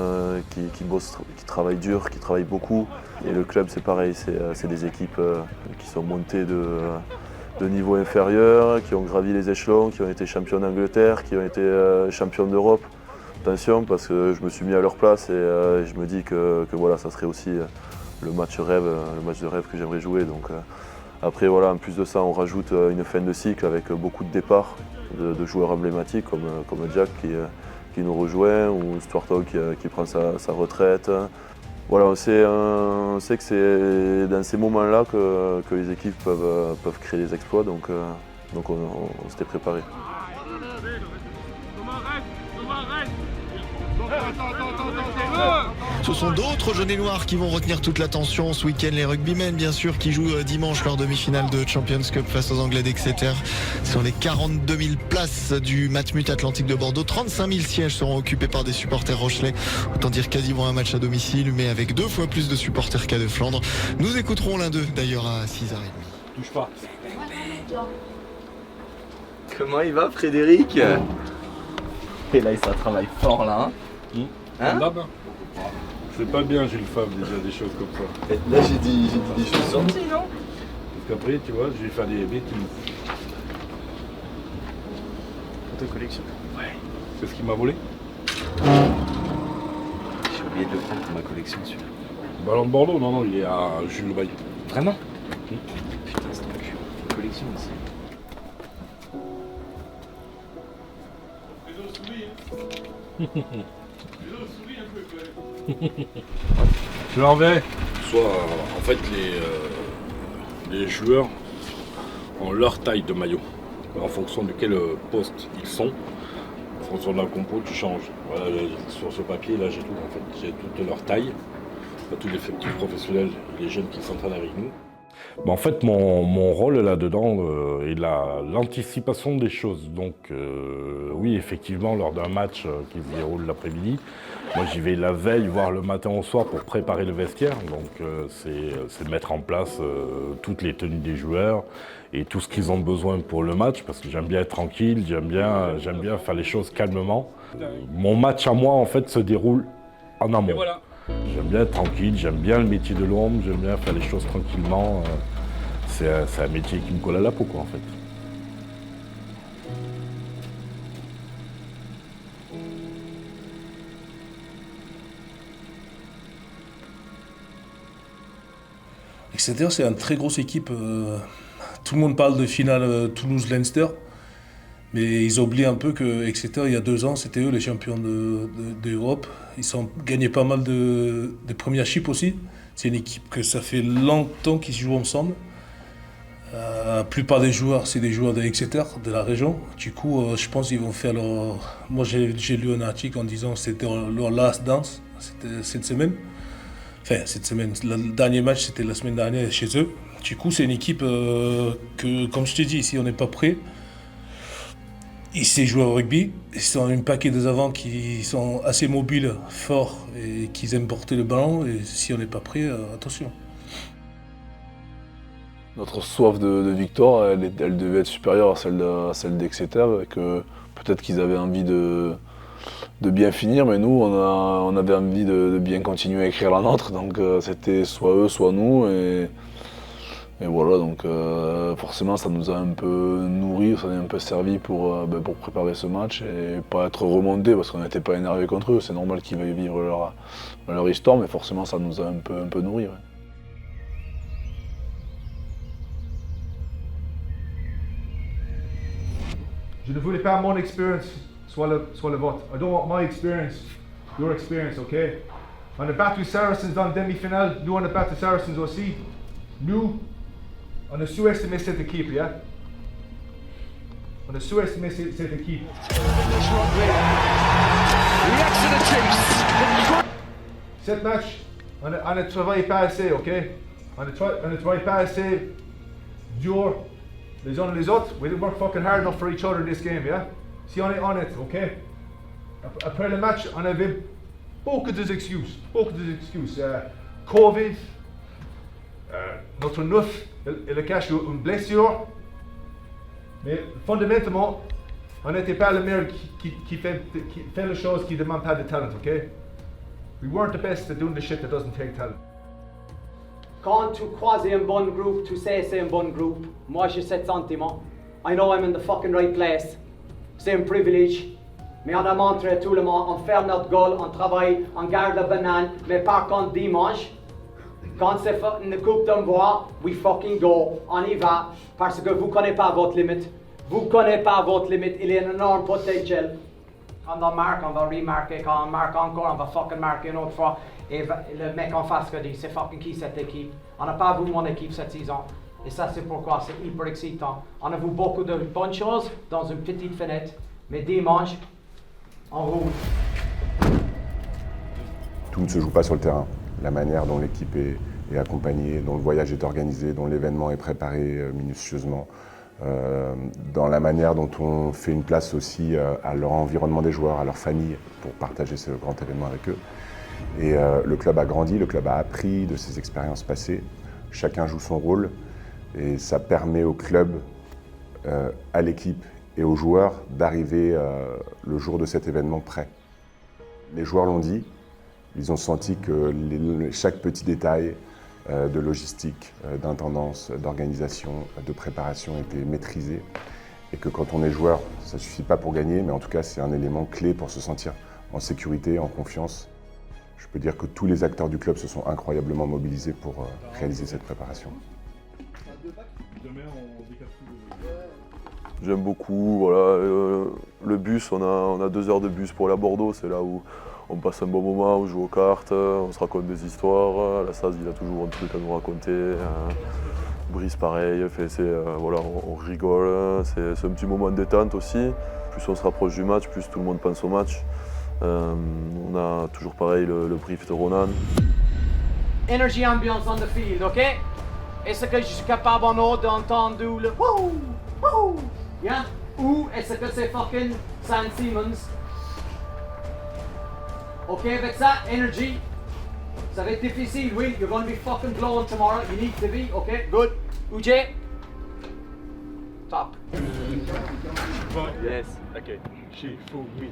qui bossent, qui travaillent dur, qui travaillent beaucoup. Et le club, c'est pareil, c'est des équipes qui sont montées de niveau inférieur, qui ont gravi les échelons, qui ont été champions d'Angleterre, qui ont été champions d'Europe. Attention, parce que je me suis mis à leur place et je me dis que voilà, ça serait aussi le match de rêve que j'aimerais jouer. Donc, après, voilà, en plus de ça, on rajoute une fin de cycle avec beaucoup de départs de joueurs emblématiques comme Jack qui nous rejoint ou Stuart Hogg qui prend sa retraite. Voilà, on sait que c'est dans ces moments-là que les équipes peuvent créer des exploits, donc on s'était préparé. Ce sont d'autres jaunes et noirs qui vont retenir toute l'attention ce week-end. Les rugbymen, bien sûr, qui jouent dimanche leur demi-finale de Champions Cup face aux Anglais d'Exeter. Sur les 42 000 places du Matmut Atlantique de Bordeaux, 35 000 sièges seront occupés par des supporters rochelais. Autant dire quasiment un match à domicile, mais avec 2 fois plus de supporters qu'à de Flandre. Nous écouterons l'un d'eux, d'ailleurs, à 6h30. Touche pas. Comment il va, Frédéric? Et là, ça travaille fort, là. Hein? C'est pas bien, Gilles Favre, déjà des choses comme ça. Là, j'ai dit des choses sorties, non? Parce qu'après, tu vois, je vais faire des bêtises. Photo collection. Ouais. C'est ce qu'il m'a volé? J'ai oublié de le prendre pour ma collection, celui-là. Le ballon de Bordeaux? Non, il est à Jules Le Bail. Vraiment? Putain, c'est trop cul. Une collection aussi. Je l'enverrai. Soit, en fait, les joueurs ont leur taille de maillot. En fonction de quel poste ils sont, en fonction de la compo, tu changes. Voilà, sur ce papier, là, j'ai tout. En fait, j'ai toute leur taille. Tous les effectifs professionnels, les jeunes qui s'entraînent avec nous. En fait, mon rôle là-dedans est l'anticipation des choses. Donc, oui, effectivement, lors d'un match qui se déroule l'après-midi, moi j'y vais la veille, voire le matin au soir pour préparer le vestiaire. Donc, c'est mettre en place toutes les tenues des joueurs et tout ce qu'ils ont besoin pour le match, parce que j'aime bien être tranquille, j'aime bien faire les choses calmement. Mon match à moi, en fait, se déroule en amont. J'aime bien être tranquille, j'aime bien le métier de l'ombre, j'aime bien faire les choses tranquillement. C'est un métier qui me colle à la peau, quoi, en fait. Exeter, c'est une très grosse équipe. Tout le monde parle de finale Toulouse-Leinster. Mais ils oublient un peu que Exeter, il y a 2 ans, c'était eux les champions d'Europe. Ils ont gagné pas mal de premières chips aussi. C'est une équipe que ça fait longtemps qu'ils jouent ensemble. La plupart des joueurs, c'est des joueurs d'Exeter, de la région. Du coup, je pense qu'ils vont faire leur... Moi, j'ai lu un article en disant que c'était leur last dance, c'était cette semaine. Enfin, cette semaine. Le dernier match, c'était la semaine dernière chez eux. Du coup, c'est une équipe que, comme je te dis, si on n'est pas prêt, ils savent jouer au rugby. Ils sont un paquet des avants qui sont assez mobiles, forts et qui aiment porter le ballon. Et si on n'est pas prêt, attention. Notre soif de victoire, elle devait être supérieure à celle d'Exeter. Peut-être qu'ils avaient envie de bien finir, mais nous, on avait envie de bien continuer à écrire la nôtre. Donc c'était soit eux, soit nous. Et voilà, donc forcément ça nous a un peu nourri, ça nous a un peu servi pour préparer ce match et pas être remonté parce qu'on n'était pas énervé contre eux. C'est normal qu'ils veuillent vivre leur histoire, mais forcément ça nous a un peu nourri. Ouais. Je ne voulais pas mon expérience soit le vôtre. I don't want my experience, your experience, ok? On a battu Saracens dans la demi-finale, nous on a battu Saracens aussi. Nous, on a sous-estimé cette équipe, yeah? On a sous-estimé cette équipe. Cette match, on a travaillé pas assez, ok? On a travaillé pas assez dur les uns les autres. We didn't work fucking hard enough for each other in this game, yeah? Si on est honnête, ok? Après le match, on avait beaucoup d'excuses. Covid, notre neuf, il a caché une blessure. Mais fondamentalement, on n'était pas le meilleur qui fait les choses qui ne demandent pas de talent, ok? We weren't the best at doing the shit that doesn't take talent. Quand tu croises un bon groupe, tu sais c'est un bon groupe. Moi j'ai ce sentiment. I know I'm in the fucking right place. C'est un privilège. Mais on a montré à tout le monde, on ferme notre gueule, on travaille, on garde la banane. Mais par contre dimanche, quand c'est une coupe d'envoi, we fucking go, on y va. Parce que vous ne connaissez pas votre limite. Vous ne connaissez pas votre limite, il y a un énorme potentiel. Quand on marque, on va remarquer. Quand on marque encore, on va fucking marquer une autre fois. Et le mec en face dit, c'est fucking qui cette équipe? On n'a pas vu mon équipe cette saison. Et ça c'est pourquoi c'est hyper excitant. On a vu beaucoup de bonnes choses dans une petite fenêtre. Mais dimanche, on roule. Tout ne se joue pas sur le terrain. La manière dont l'équipe est accompagnée, dont le voyage est organisé, dont l'événement est préparé minutieusement, dans la manière dont on fait une place aussi à leur environnement des joueurs, à leur famille, pour partager ce grand événement avec eux. Et le club a grandi, le club a appris de ses expériences passées. Chacun joue son rôle et ça permet au club, à l'équipe et aux joueurs d'arriver le jour de cet événement prêt. Les joueurs l'ont dit, ils ont senti que chaque petit détail de logistique, d'intendance, d'organisation, de préparation était maîtrisé et que quand on est joueur, ça ne suffit pas pour gagner, mais en tout cas c'est un élément clé pour se sentir en sécurité, en confiance. Je peux dire que tous les acteurs du club se sont incroyablement mobilisés pour réaliser cette préparation. J'aime beaucoup, voilà, le bus, on a 2 heures de bus pour aller à Bordeaux, c'est là où on passe un bon moment, on joue aux cartes, on se raconte des histoires, la SAS il a toujours un truc à nous raconter, Brice pareil, voilà, on rigole, c'est un petit moment de détente aussi. Plus on se rapproche du match, plus tout le monde pense au match. On a toujours pareil le brief de Ronan. Energy ambiance on the field, ok? Est-ce que je suis capable en haut d'entendre le wouh, wouh, yeah? Ou est-ce que c'est fucking San Simmons? Ok avec ça, energy. Ça va être difficile, oui. You're going to be fucking blowing tomorrow. You need to be, ok? Good. UJ? Top. Yes. Ok. She, food, we.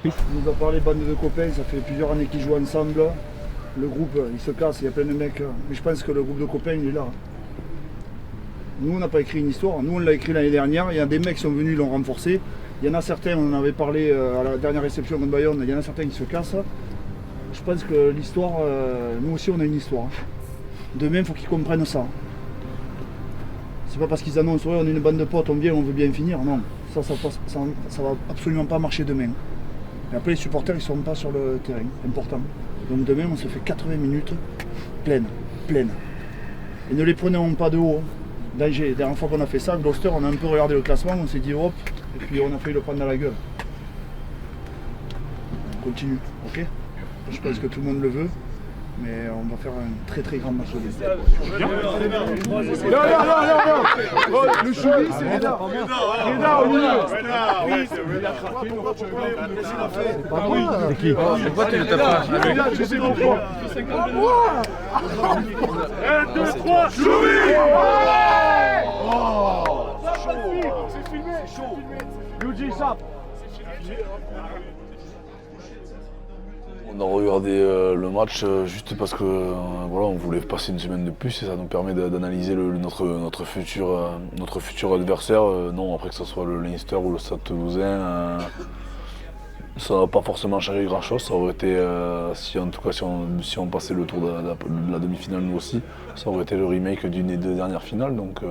Il nous a parlé bande de copains, ça fait plusieurs années qu'ils jouent ensemble. Le groupe, il se casse, il y a plein de mecs. Mais je pense que le groupe de copains, il est là. Nous, on n'a pas écrit une histoire. Nous, on l'a écrit l'année dernière. Il y a des mecs qui sont venus, ils l'ont renforcé. Il y en a certains, on en avait parlé à la dernière réception contre Bayonne, il y en a certains qui se cassent. Je pense que l'histoire, nous aussi, on a une histoire. Demain, il faut qu'ils comprennent ça. C'est pas parce qu'ils annoncent, ouais, on est une bande de potes, on vient, on veut bien finir. Non, ça va absolument pas marcher demain. Et après, les supporters, ils ne sont pas sur le terrain, important. Donc demain, on se fait 80 minutes pleines. Et ne les prenons pas de haut. Danger. La dernière fois qu'on a fait ça, Gloucester, on a un peu regardé le classement, on s'est dit hop, et puis on a failli le prendre dans la gueule. On continue, ok? Je pense que tout le monde le veut, mais on va faire un très très grand match. Non, le choubi, c'est Reda. Reda au milieu. C'est pas moi. C'est qui? C'est quoi tu le tapes? Je sais pourquoi. 1, 2, 3, choubi! C'est filmé. C'est chaud. Luigi, ça. On a regardé le match juste parce que voilà, on voulait passer une semaine de plus et ça nous permet d'analyser notre futur adversaire. Non, après que ce soit le Leinster ou le Stade Toulousain, ça n'a pas forcément changé grand-chose. Ça aurait été, si on passait le tour de la demi-finale nous aussi, ça aurait été le remake d'une des deux dernières finales. Donc,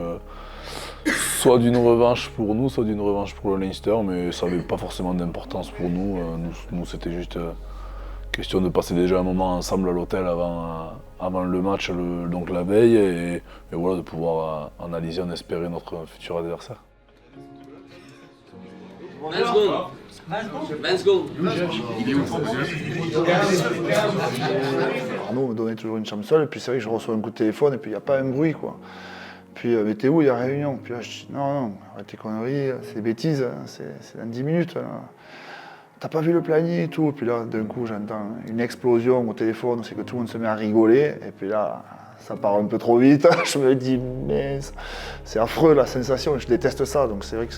soit d'une revanche pour nous, soit d'une revanche pour le Leinster, mais ça n'avait pas forcément d'importance pour nous. Nous c'était juste question de passer déjà un moment ensemble à l'hôtel avant le match, donc la veille, et voilà, de pouvoir analyser, en espérer notre futur adversaire. 20 secondes. 20 secondes. Il est où? Arnaud me donnait toujours une chambre seule, et puis c'est vrai que je reçois un coup de téléphone, et puis il n'y a pas un bruit, quoi. Puis, mais t'es où, il y a réunion? Puis là, je dis, non, arrête tes conneries, c'est des bêtises, c'est dans 10 minutes. T'as pas vu le planning et tout? Puis là, d'un coup, j'entends une explosion au téléphone, c'est que tout le monde se met à rigoler, et puis là, ça part un peu trop vite. Je me dis, mais c'est affreux la sensation, je déteste ça. Donc c'est vrai que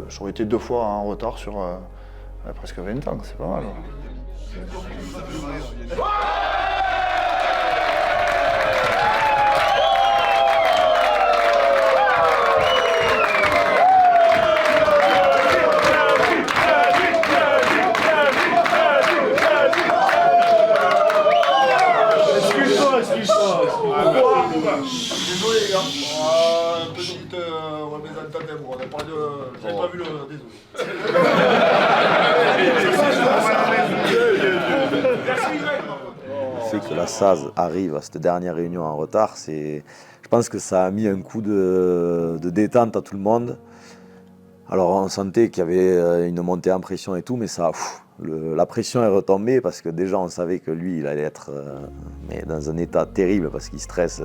j'aurais été 2 fois en retard sur presque 20 ans, c'est pas mal. Désolé les gars, petite remise en tête, on a parlé de... J'avais pas vu le... Le fait que la SAS arrive à cette dernière réunion en retard, je pense que ça a mis un coup de détente à tout le monde. Alors on sentait qu'il y avait une montée en pression et tout, mais la pression est retombée parce que déjà on savait que lui il allait être dans un état terrible parce qu'il stresse,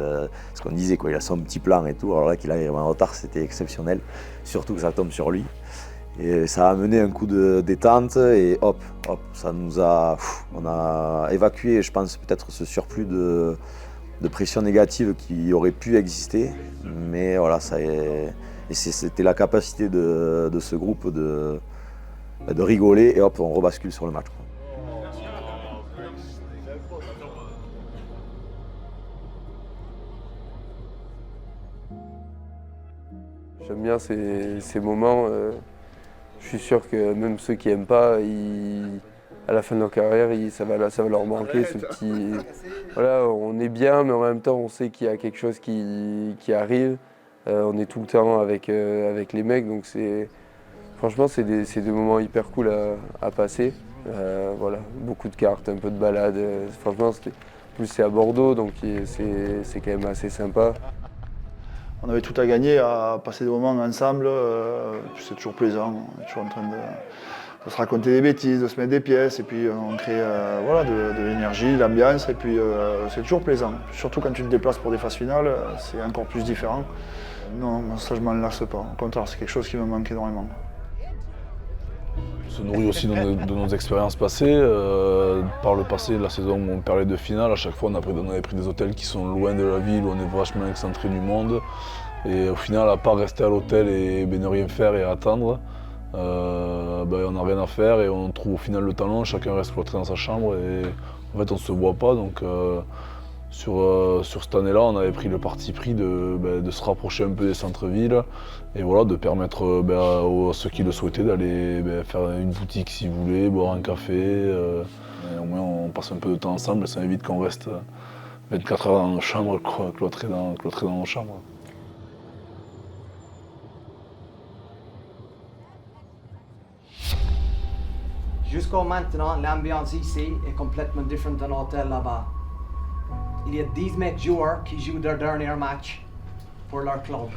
ce qu'on disait, quoi, il a son petit plan et tout. Alors là qu'il arrive en retard, c'était exceptionnel, surtout que ça tombe sur lui. Et ça a amené un coup de détente et hop, ça nous a, on a évacué, je pense, peut-être ce surplus de pression négative qui aurait pu exister, mais voilà, c'était la capacité de ce groupe de rigoler et hop, on rebascule sur le match. J'aime bien ces moments. Je suis sûr que même ceux qui n'aiment pas, à la fin de leur carrière, ça va leur manquer ce petit... Voilà, on est bien, mais en même temps, on sait qu'il y a quelque chose qui arrive. On est tout le temps avec les mecs, donc franchement, c'est des moments hyper cool à passer. Voilà, beaucoup de cartes, un peu de balade. Franchement, plus c'est à Bordeaux, donc c'est quand même assez sympa. On avait tout à gagner à passer des moments ensemble, c'est toujours plaisant, on est toujours en train de se raconter des bêtises, de se mettre des pièces, et puis on crée de l'énergie, de l'ambiance, et puis c'est toujours plaisant. Surtout quand tu te déplaces pour des phases finales, c'est encore plus différent. Non, ça je m'en lasse pas, au contraire, c'est quelque chose qui me manque énormément. On se nourrit aussi de nos expériences passées. Par le passé, la saison où on parlait de finale, à chaque fois on avait pris des hôtels qui sont loin de la ville, où on est vachement excentré du monde. Et au final, à part rester à l'hôtel et ne rien faire et attendre, on n'a rien à faire et on trouve au final le temps long, chacun reste cloîtré dans sa chambre et en fait on ne se voit pas. Donc sur cette année-là, on avait pris le parti pris de se rapprocher un peu des centres-villes et voilà, de permettre à ceux qui le souhaitaient d'aller faire une boutique s'ils voulaient, boire un café. Au moins on passe un peu de temps ensemble et ça évite qu'on reste 24 heures dans nos chambres, cloîtrés dans nos chambres. Jusqu'à maintenant, l'ambiance ici est complètement différente d'un hôtel là-bas. Il y a 10 mecs joueurs qui jouent leur dernier match pour leur club.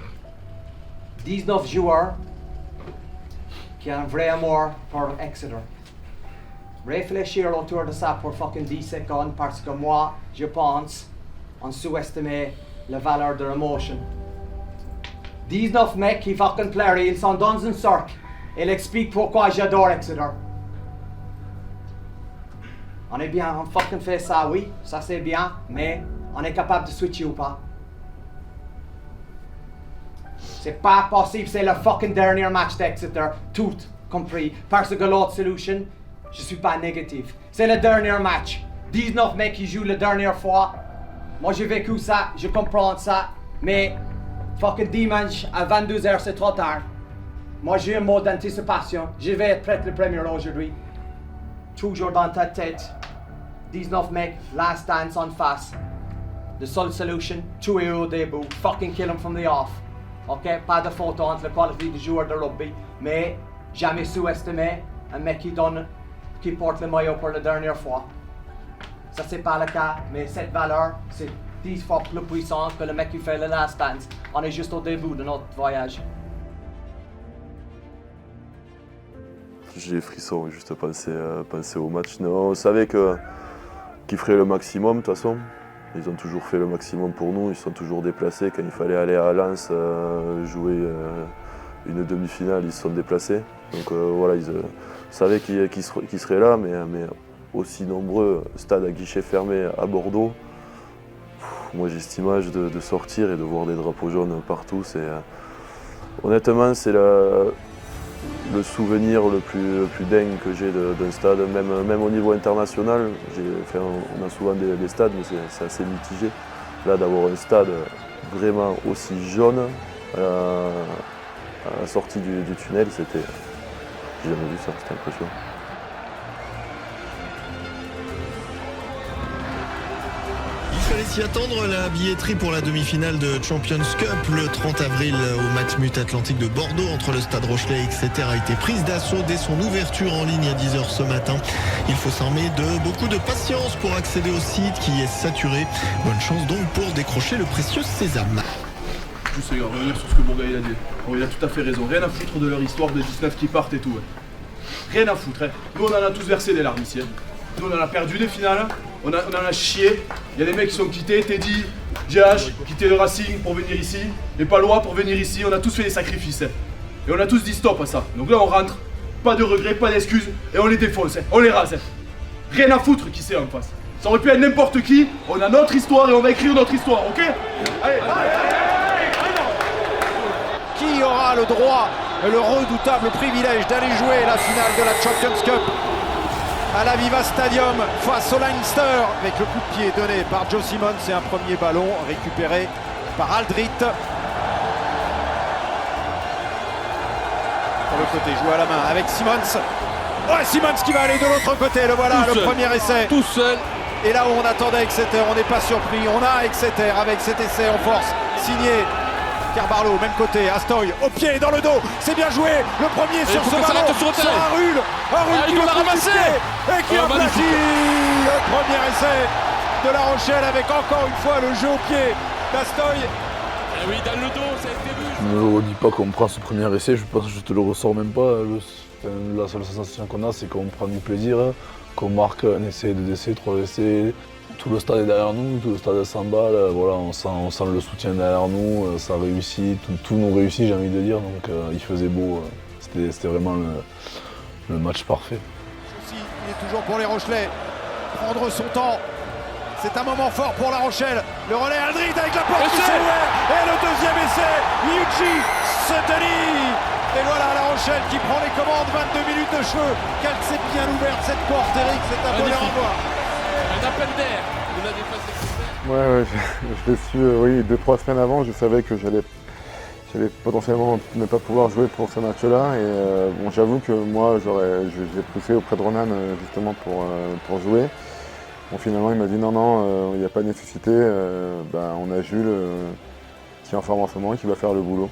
19 joueurs qui ont un vrai amour pour Exeter. Réfléchir autour de ça pour fucking 10 secondes parce que moi, je pense, on sous-estime la valeur de l'émotion. 19 mecs qui fucking pleurent, ils sont dans un cercle. Ils expliquent pourquoi j'adore Exeter. On est bien, on fucking fait ça, oui, ça c'est bien, mais on est capable de switcher ou pas? C'est pas possible, c'est le fucking dernier match d'Exeter, tout compris. Parce que l'autre solution, je suis pas négatif. c'est le dernier match. 19 mecs qui jouent la dernière fois. Moi j'ai vécu ça, je comprends ça, mais fucking dimanche à 22h c'est trop tard. Moi j'ai un mode d'anticipation, je vais être prêt le premier aujourd'hui. Toujours dans ta tête, 19 mecs, last dance en face. The seule solution, tuer au début, fucking kill him from the off. Ok, pas de photo entre la qualité du joueur de rugby, mais jamais sous-estimer un mec qui porte le maillot pour la dernière fois. Ça c'est pas le cas, mais cette valeur, c'est 10 fois plus puissante que le mec qui fait le last dance. On est juste au début de notre voyage. J'ai frisson, juste penser au match. Non, on savait qu'ils feraient le maximum de toute façon. Ils ont toujours fait le maximum pour nous, ils sont toujours déplacés. Quand il fallait aller à Lens jouer une demi-finale, ils se sont déplacés. Donc voilà, ils savaient qu'ils seraient là, mais aussi nombreux, stade à guichet fermé à Bordeaux. Moi j'ai cette image de sortir et de voir des drapeaux jaunes partout. Honnêtement, c'est le souvenir le plus dingue que j'ai d'un stade, même au niveau international. On a souvent des stades, mais c'est assez mitigé. Là, d'avoir un stade vraiment aussi jaune à la sortie du tunnel, j'ai jamais vu ça, c'était impressionnant. Il fallait s'y attendre, la billetterie pour la demi-finale de Champions Cup le 30 avril au Matmut Atlantique de Bordeaux entre le Stade Rochelais, etc. a été prise d'assaut dès son ouverture en ligne à 10h ce matin. Il faut s'armer de beaucoup de patience pour accéder au site qui est saturé. Bonne chance donc pour décrocher le précieux sésame. Juste revenir sur ce que Bourgaï a dit. Bon, il a tout à fait raison. Rien à foutre de leur histoire de 19 qui partent et tout. Rien à foutre. Nous on en a tous versé des larmes ici. Nous on en a perdu des finales. On en a chié, il y a des mecs qui sont quittés, Teddy, GH, quitté le Racing pour venir ici, les Palois pour venir ici, on a tous fait des sacrifices. Et on a tous dit stop à ça. Donc là on rentre, pas de regrets, pas d'excuses, et on les défonce, on les rase. Rien à foutre qui c'est en face. Ça aurait pu être n'importe qui, on a notre histoire et on va écrire notre histoire, ok? Allez. Qui aura le droit et le redoutable privilège d'aller jouer la finale de la Champions Cup à la Viva Stadium face au Leinster avec le coup de pied donné par Joe Simmons et un premier ballon récupéré par Aldrit. Pour le côté joué à la main avec Simmons. Ouais, Simmons qui va aller de l'autre côté, le voilà, le premier essai. Tout seul. Et là où on attendait Exeter, on n'est pas surpris. On a Exeter avec cet essai en force signé Carbarlo, même côté, Astoy, au pied, dans le dos, c'est bien joué, le premier sur ce ballon, sur Arul qui va ramasser et qui a plaqué le premier essai de La Rochelle avec encore une fois le jeu au pied d'Astoy. Et oui, dans le dos, ça a été vu. Je ne me redis pas qu'on prend ce premier essai, je pense que je te le ressors même pas. La seule sensation qu'on a, c'est qu'on prend du plaisir, qu'on marque un essai, deux essais, trois essais. Tout le stade est derrière nous, tout le stade s'emballe, voilà, on sent le soutien derrière nous, ça réussit, tout nous réussit, j'ai envie de dire, donc il faisait beau, c'était vraiment le match parfait. Il est toujours pour les Rochelais, prendre son temps, c'est un moment fort pour La Rochelle, le relais Aldrit avec la porte qui s'est ouverte, et le deuxième essai, Liucci se tenit. Et voilà La Rochelle qui prend les commandes, 22 minutes de jeu, qu'elle s'est bien ouverte cette porte, Eric, c'est un bonheur à voir. Un appel d'air de la défense extérieure. Ouais, je l'ai su, oui, 2-3 semaines avant, je savais que j'allais potentiellement ne pas pouvoir jouer pour ce match-là. Et bon, j'avoue que moi, j'ai poussé auprès de Ronan justement pour jouer. Bon, finalement, il m'a dit non, il n'y a pas de nécessité. On a Jules qui est en forme en ce moment et qui va faire le boulot.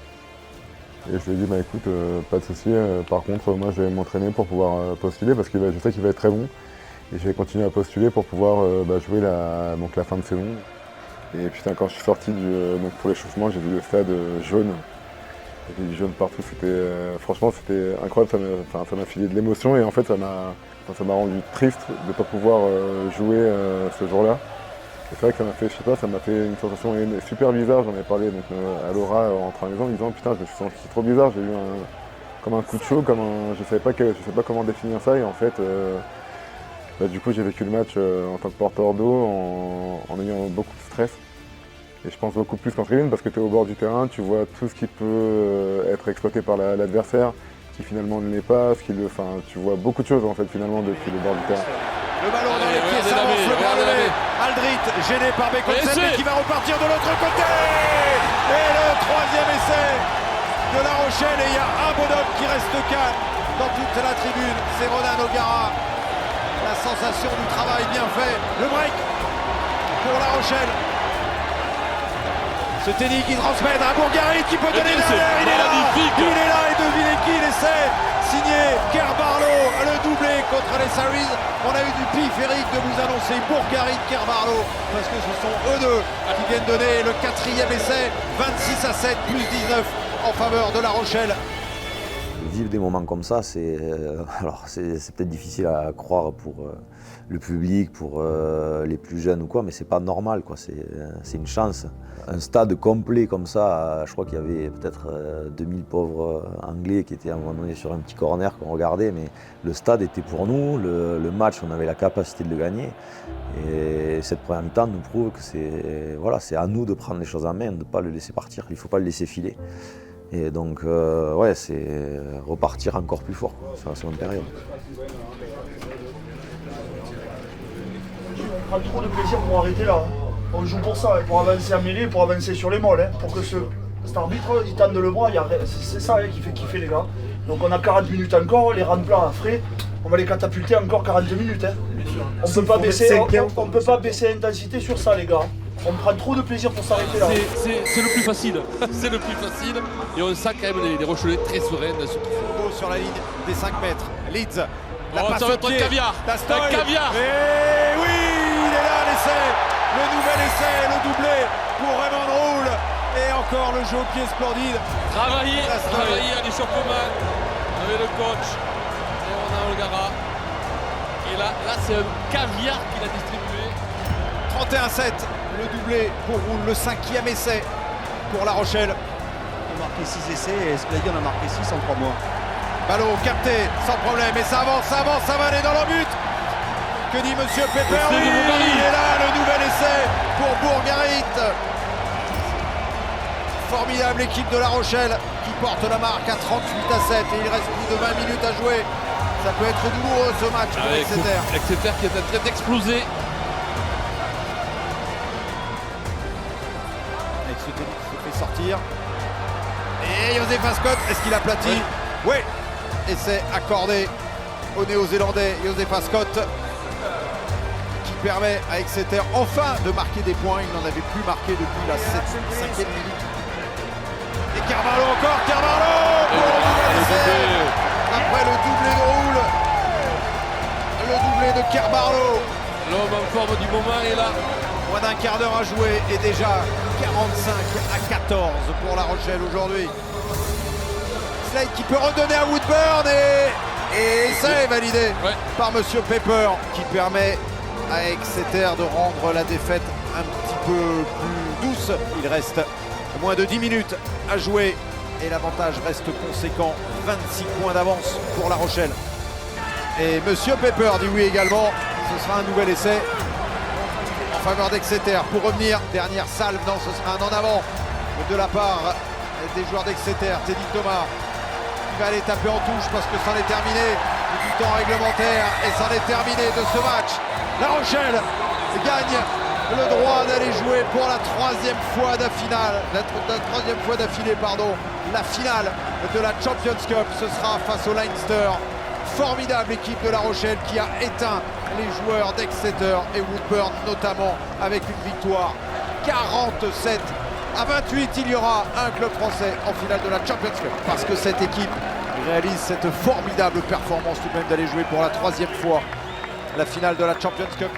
Et je lui ai dit, écoute, pas de souci. Par contre, moi, je vais m'entraîner pour pouvoir postuler parce que je sais qu'il va être très bon. Et je vais continuer à postuler pour pouvoir jouer la fin de saison. Et putain, quand je suis sorti pour l'échauffement, j'ai vu le stade jaune. Il y avait du jaune partout. Franchement, c'était incroyable. Ça m'a filé de l'émotion et en fait, ça m'a rendu triste de ne pas pouvoir jouer ce jour-là. Et c'est vrai que ça m'a fait une sensation super bizarre. J'en ai parlé à Laura en rentrant à la maison en me disant putain, je me suis senti trop bizarre. J'ai eu comme un coup de chaud, je savais pas comment définir ça et en fait. Du coup, j'ai vécu le match en tant que porteur d'eau, en ayant beaucoup de stress. Et je pense beaucoup plus qu'en tribune parce que tu es au bord du terrain, tu vois tout ce qui peut être exploité par l'adversaire, qui finalement ne l'est pas, tu vois beaucoup de choses en fait finalement depuis le bord du terrain. Le ballon dans les pieds, ça avance, le bras levé. Aldrit, gêné par Bekonsen, mais qui va repartir de l'autre côté. Et le troisième essai de La Rochelle. Et il y a un bonhomme qui reste calme dans toute la tribune. C'est Ronan O'Gara. La sensation du travail bien fait. Le break pour La Rochelle. Ce Teddy qui transmet à Bourgarit qui peut donner derrière. Il est là et devinez qui il essaie. Signé Kerbarlo, le doublé contre les Saris. On a eu du périphérique de vous annoncer Bourgarit, Kerbarlo, parce que ce sont eux deux qui viennent donner le quatrième essai. 26-7 plus 19 en faveur de La Rochelle. Vivre des moments comme ça, c'est peut-être difficile à croire pour le public, pour les plus jeunes ou quoi, mais c'est pas normal, quoi. C'est une chance. Un stade complet comme ça, je crois qu'il y avait peut-être 2000 pauvres Anglais qui étaient à un moment donné sur un petit corner qu'on regardait, mais le stade était pour nous, le match on avait la capacité de le gagner. Et cette première mi-temps nous prouve que c'est à nous de prendre les choses en main, de ne pas le laisser partir, il ne faut pas le laisser filer. Et donc, ouais, c'est repartir encore plus fort sur la seconde période. On prend trop de plaisir pour arrêter là. On joue pour ça, pour avancer en mêlée, pour avancer sur les molles. Pour que cet arbitre, il tende le bras, c'est ça qui fait kiffer les gars. Donc on a 40 minutes encore, les rangs plans à frais, on va les catapulter encore 42 minutes. On ne peut pas baisser l'intensité sur ça les gars. On prend trop de plaisir pour s'arrêter là. C'est le plus facile, c'est le plus facile. Et on sent quand même les Rochelais très sereins dans ce qu'ils font. Sur la ligne des 5 mètres, Leeds, la passe ça va au être pied, caviar. Caviar. Et oui, il est là l'essai, le nouvel essai, le doublé pour Raymond Roule. Et encore le jeu au pied splendide. Travailler à l'échauffement avec le coach. Et on a O'Gara. Et là c'est un caviar qu'il a distribué. 31-7, le doublé pour Roule, le 5e essai pour La Rochelle. On a marqué 6 essais et Escladi on a marqué 6 en 3 mois. Ballon capté sans problème et ça avance, ça va aller dans le but. Que dit Monsieur Pepper? Oui, il est là, le nouvel essai pour Bourgarit. Formidable équipe de La Rochelle qui porte la marque à 38-7 et il reste plus de 20 minutes à jouer. Ça peut être douloureux ce match pour Exeter. Exeter qui est en train d'exploser. Avec ce tennis qui se fait sortir. Et Joseph Ascot, est-ce qu'il aplatit? Oui. Essai accordé au Néo-Zélandais Joseph Ascot qui permet à Exeter enfin de marquer des points. Il n'en avait plus marqué depuis la 5e minute. Et Kerbarlo encore, Kerbarlo pour le nouvel essai. Après le doublé de Roule, le doublé de Kerbarlo. L'homme en forme du moment est là. Moins d'un quart d'heure à jouer et déjà 45-14 pour La Rochelle aujourd'hui. Slade qui peut redonner à Woodburn et ça est validé par Monsieur Pepper qui permet à Exeter de rendre la défaite un petit peu plus douce. Il reste moins de 10 minutes à jouer et l'avantage reste conséquent, 26 points d'avance pour La Rochelle. Et Monsieur Pepper dit oui également, ce sera un nouvel essai en faveur d'Exeter. Pour revenir, dernière salve, non ce sera un en avant de la part des joueurs d'Exeter. Teddy Thomas qui va aller taper en touche parce que c'en est terminé du temps réglementaire et c'en est terminé de ce match. La Rochelle gagne le droit d'aller jouer pour la troisième fois d'affilée, la finale de la Champions Cup. Ce sera face au Leinster. Formidable équipe de La Rochelle qui a éteint les joueurs d'Exeter et Woodburn notamment avec une victoire 47-28. Il y aura un club français en finale de la Champions Cup parce que cette équipe réalise cette formidable performance tout de même d'aller jouer pour la troisième fois la finale de la Champions Cup.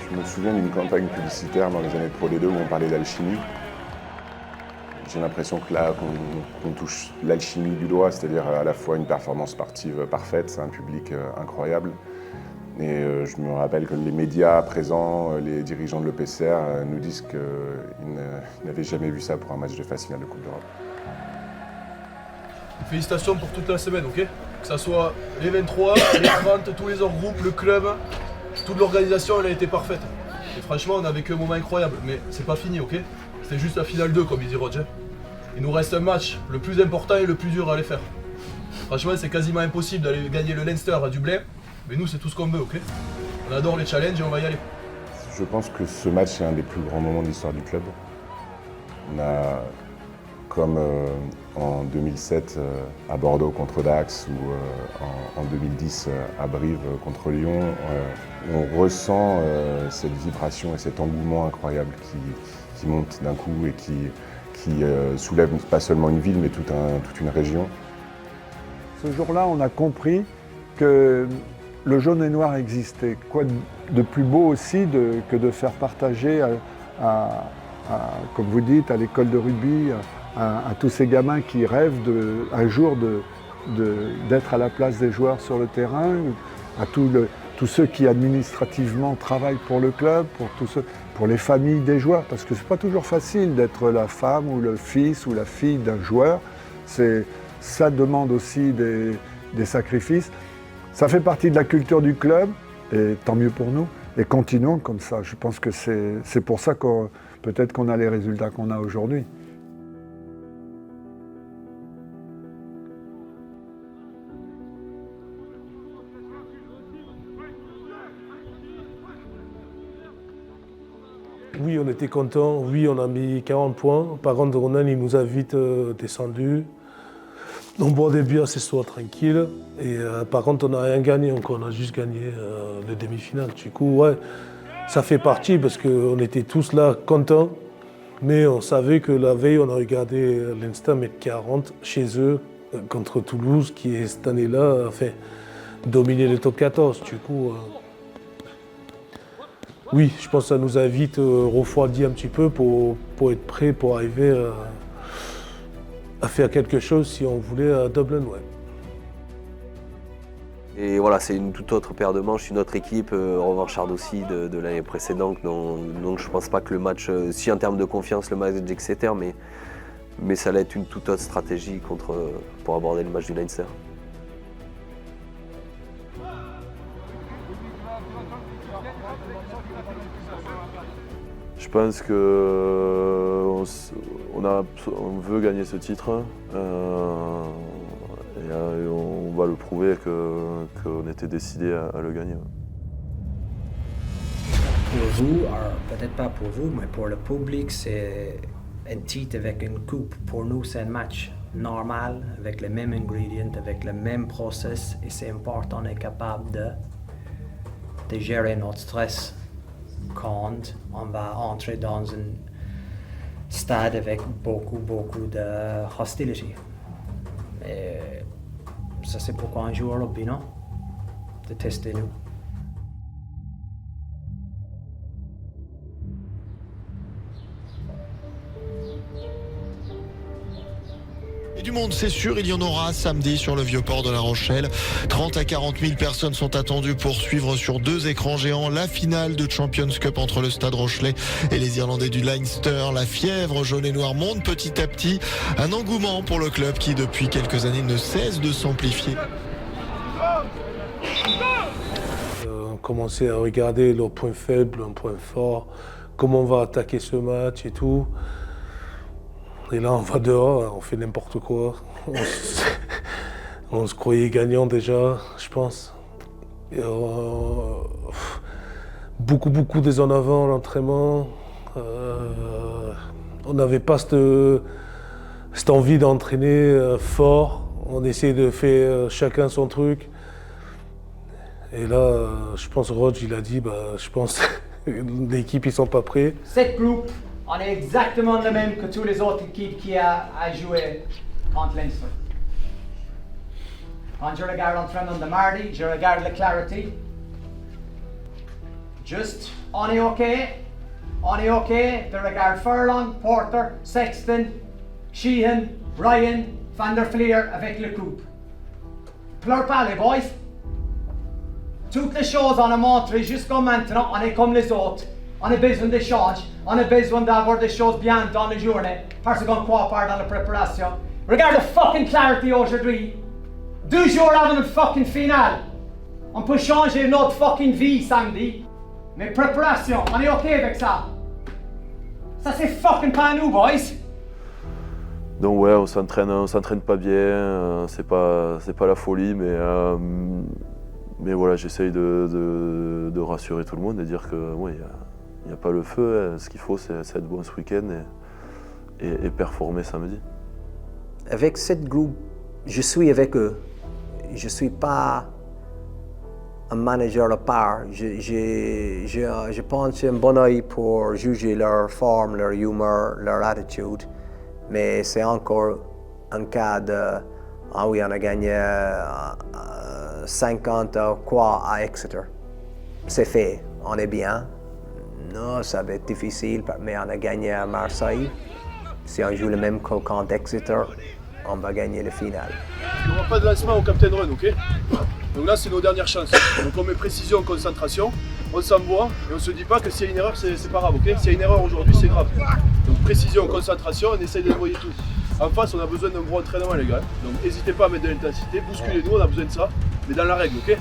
Je me souviens d'une campagne publicitaire dans les années de Pro D2 où on parlait d'alchimie. J'ai l'impression que là, qu'on touche l'alchimie du doigt, c'est-à-dire à la fois une performance sportive parfaite, c'est un public incroyable. Et je me rappelle que les médias présents, les dirigeants de l'EPCR nous disent qu'ils n'avaient jamais vu ça pour un match de phase finale de Coupe d'Europe. Félicitations pour toute la semaine, ok? Que ça soit les 23, les 30, tous les hors groupes, le club, toute l'organisation, elle a été parfaite. Et franchement, on a vécu un moment incroyable, mais c'est pas fini, ok? C'est juste la finale 2, comme il dit Roger. Il nous reste un match, le plus important et le plus dur à aller faire. Franchement, c'est quasiment impossible d'aller gagner le Leinster à Dublin, mais nous, c'est tout ce qu'on veut, ok? On adore les challenges et on va y aller. Je pense que ce match est un des plus grands moments de l'histoire du club. On a, comme en 2007 à Bordeaux contre Dax ou en 2010 à Brive contre Lyon, on ressent cette vibration et cet engouement incroyable qui monte d'un coup et qui soulève pas seulement une ville mais toute une région. Ce jour-là, on a compris que le jaune et noir existait. Quoi de plus beau aussi que de faire partager, comme vous dites, à l'école de rugby, à tous ces gamins qui rêvent un jour d'être à la place des joueurs sur le terrain, à tous ceux qui administrativement travaillent pour le club, pour les familles des joueurs, parce que c'est pas toujours facile d'être la femme ou le fils ou la fille d'un joueur. Ça demande aussi des sacrifices. Ça fait partie de la culture du club, et tant mieux pour nous. Et continuons comme ça. Je pense que c'est pour ça qu'on peut-être qu'on a les résultats qu'on a aujourd'hui. Oui, on était contents. Oui, on a mis 40 points. Par contre, Ronan, il nous a vite descendus. On boit des bières, c'est soit tranquille. Et par contre, on n'a rien gagné encore. On a juste gagné les demi-finales. Du coup, ouais, ça fait partie parce qu'on était tous là contents. Mais on savait que la veille, on a regardé l'Insta mettre 40 chez eux contre Toulouse, qui est cette année-là a fait dominer le top 14. Du coup, oui, je pense que ça nous a vite refroidi un petit peu pour être prêt pour arriver à faire quelque chose si on voulait à Dublin. Ouais. Et voilà, c'est une toute autre paire de manches, une autre équipe, revanchard aussi de l'année précédente. Donc je ne pense pas que le match, si en termes de confiance, le match d'Exeter, mais ça allait être une toute autre stratégie pour aborder le match du Leinster. Je pense qu'on veut gagner ce titre et on va le prouver qu'on était décidé à le gagner. Pour vous, peut-être pas pour vous, mais pour le public, c'est un titre avec une coupe. Pour nous, c'est un match normal, avec les mêmes ingrédients, avec le même process, et c'est important, on est capable de gérer notre stress quand on va entrer dans un stade avec beaucoup de hostility. Et ça, c'est pourquoi on joue au rugby, non? De tester nous. Et du monde, c'est sûr, il y en aura samedi sur le vieux port de La Rochelle. 30 à 40 000 personnes sont attendues pour suivre sur 2 écrans géants la finale de Champions Cup entre le Stade Rochelais et les Irlandais du Leinster. La fièvre jaune et noire monte petit à petit. Un engouement pour le club qui, depuis quelques années, ne cesse de s'amplifier. On commençait à regarder leurs points faibles, leurs points forts, comment on va attaquer ce match et tout. Et là, on va dehors, on fait n'importe quoi. On se croyait gagnant déjà, je pense. Et beaucoup des en avant à l'entraînement. On n'avait pas cette envie d'entraîner fort. On essayait de faire chacun son truc. Et là, je pense Rog, il a dit, je pense l'équipe, ils sont pas prêts. Cette groupe, on est exactement le même que toutes les autres équipes qui a joué contre Leinster. Quand je regarde l'entraînement de mardi, je regarde la clarté. Juste, on est OK de regarder Furlong, Porter, Sexton, Sheehan, Ryan, Van der Fleer avec le coupe. Pleure pas les boys. Toutes les choses on a montré jusqu'à maintenant, on est comme les autres. On a besoin d'échanges, on a besoin d'avoir des choses bien dans la journée, parce qu'on croit pas dans la préparation. Regarde la fucking clarté aujourd'hui. 2 jours avant une fucking finale. On peut changer notre fucking vie samedi. Mais préparation, on est OK avec ça. Ça c'est fucking pas nous, boys. Donc ouais, on s'entraîne pas bien, c'est pas la folie, mais Mais voilà, j'essaye de rassurer tout le monde et dire que ouais, il n'y a pas le feu, ce qu'il faut c'est être bon ce week-end et performer samedi. Avec ce groupe, je suis avec eux. Je ne suis pas un manager à part. Je pense un bon œil pour juger leur forme, leur humeur, leur attitude. Mais c'est encore un cas de « Ah oui, on a gagné 50 quoi à Exeter ». C'est fait, on est bien. Non, ça va être difficile, mais on a gagné à Marseille. Si on joue le même camp d'Exeter, on va gagner le final. Il n'y aura pas de lancement au Captain Run, ok? Donc là, c'est nos dernières chances. Donc on met précision, concentration, on s'envoie et on se dit pas que s'il y a une erreur, c'est pas grave, ok? S'il y a une erreur aujourd'hui, c'est grave. Donc précision, concentration, on essaye d'envoyer tout. En face, on a besoin d'un gros entraînement, les gars. Donc n'hésitez pas à mettre de l'intensité, bousculez-nous, on a besoin de ça, mais dans la règle, ok?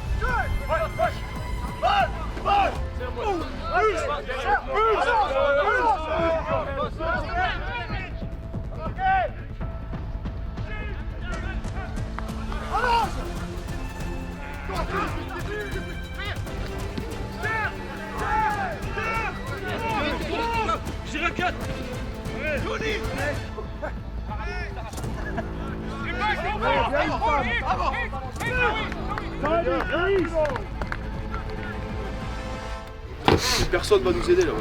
Et personne va nous aider là, ouais.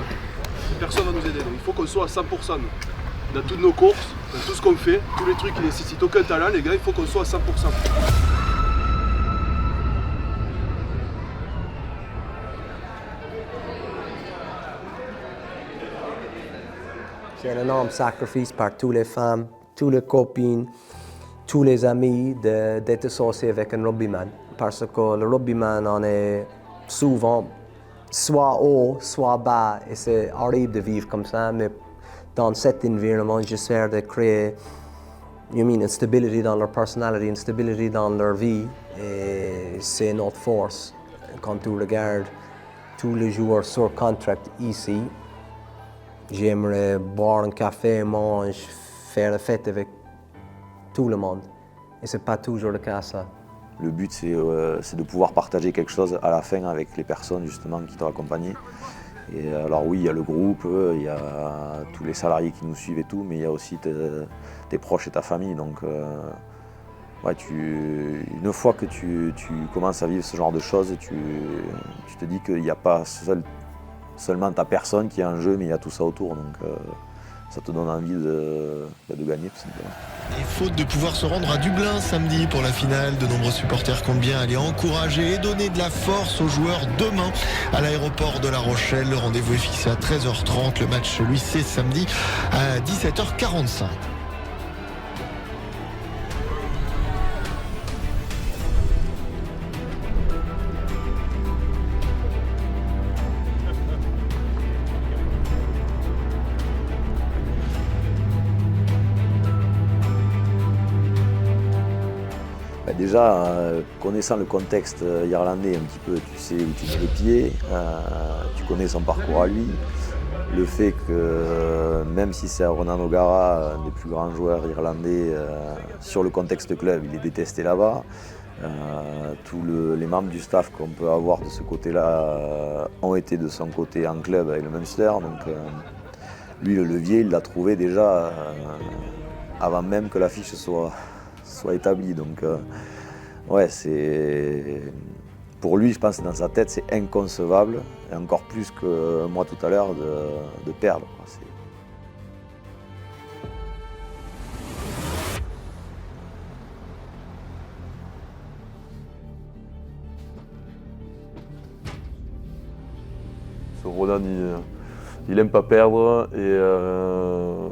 Personne va nous aider, donc il faut qu'on soit à 100% dans toutes nos courses, dans tout ce qu'on fait, tous les trucs qui nécessitent aucun talent, les gars, il faut qu'on soit à 100%. C'est un énorme sacrifice par toutes les femmes, toutes les copines, tous les amis d'être associés avec un rugbyman. Parce que le rugbyman, on est souvent soit haut, soit bas, et c'est horrible de vivre comme ça, mais dans cet environnement, j'essaie de créer une stabilité dans leur personnalité, une stabilité dans leur vie, et c'est notre force. Quand tu regardes tous les joueurs sur contract ici, j'aimerais boire un café, manger, faire la fête avec tout le monde. Et ce n'est pas toujours le cas, ça. Le but, c'est de pouvoir partager quelque chose à la fin avec les personnes justement qui t'ont accompagné. Et alors oui, il y a le groupe, il y a tous les salariés qui nous suivent et tout, mais il y a aussi tes proches et ta famille. Donc, ouais, une fois que tu commences à vivre ce genre de choses, tu te dis qu'il n'y a pas seulement ta personne qui est en jeu, mais il y a tout ça autour. Donc, ça te donne envie de gagner tout simplement. Et faute de pouvoir se rendre à Dublin samedi pour la finale, de nombreux supporters comptent bien aller encourager et donner de la force aux joueurs demain à l'aéroport de La Rochelle. Le rendez-vous est fixé à 13h30. Le match, lui, c'est samedi à 17h45. Déjà, connaissant le contexte irlandais un petit peu, tu sais où tu mets le pied, tu connais son parcours à lui. Le fait que même si c'est Ronan O'Gara, un des plus grands joueurs irlandais, sur le contexte club, il est détesté là-bas. Tous les membres du staff qu'on peut avoir de ce côté-là ont été de son côté en club avec le Munster. Donc lui, le levier, il l'a trouvé déjà avant même que l'affiche soit établie. Donc ouais, c'est pour lui, je pense que dans sa tête, c'est inconcevable, et encore plus que moi tout à l'heure, de perdre. Ronan, il aime pas perdre, et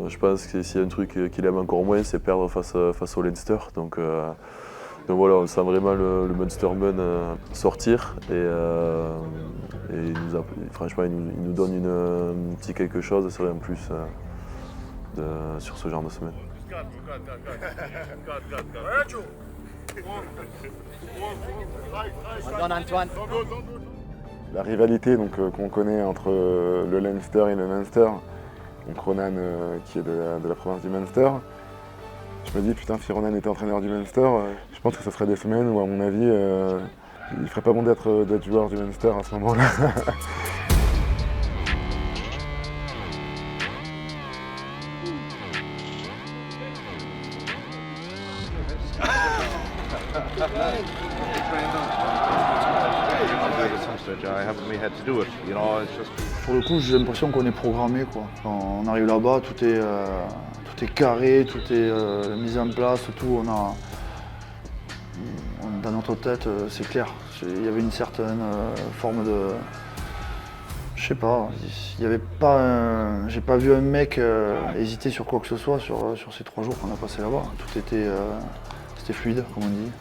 je pense que s'il y a un truc qu'il aime encore moins, c'est perdre face au Leinster. Donc voilà, on sent vraiment le Munsterman sortir, et franchement, il nous donne un petit quelque chose, c'est vrai, en plus sur ce genre de semaine. Antoine. La rivalité qu'on connaît entre le Leinster et le Munster, donc Ronan qui est de la province du Munster, je me dis putain, si Ronan était entraîneur du Munster, je pense que ce serait des semaines où à mon avis il ne ferait pas bon d'être joueur du Munster à ce moment-là. Pour le coup, j'ai l'impression qu'on est programmé, quoi. Quand on arrive là-bas, tout est carré, tout est mis en place, tout. Dans notre tête, c'est clair. Il y avait une certaine forme de, je sais pas. Il y avait pas, j'ai pas vu un mec hésiter sur quoi que ce soit sur ces 3 jours qu'on a passé là-bas. Tout était, c'était fluide, comme on dit.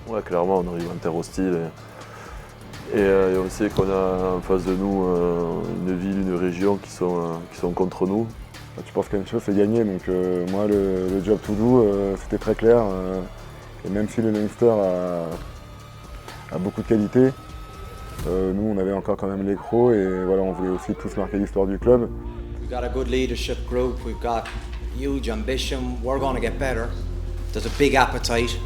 Ouais, clairement, on arrive en terre hostile. Et on sait qu'on a en face de nous une ville, une région qui sont contre nous. Tu penses qu'une chose c'est gagné, donc moi le job to do c'était très clair. Et même si le Leinster a beaucoup de qualité, nous on avait encore quand même les crocs et voilà, on voulait aussi tous marquer l'histoire du club. We've got a good leadership group, we've got huge ambition, we're going to get better. There's a big appetite.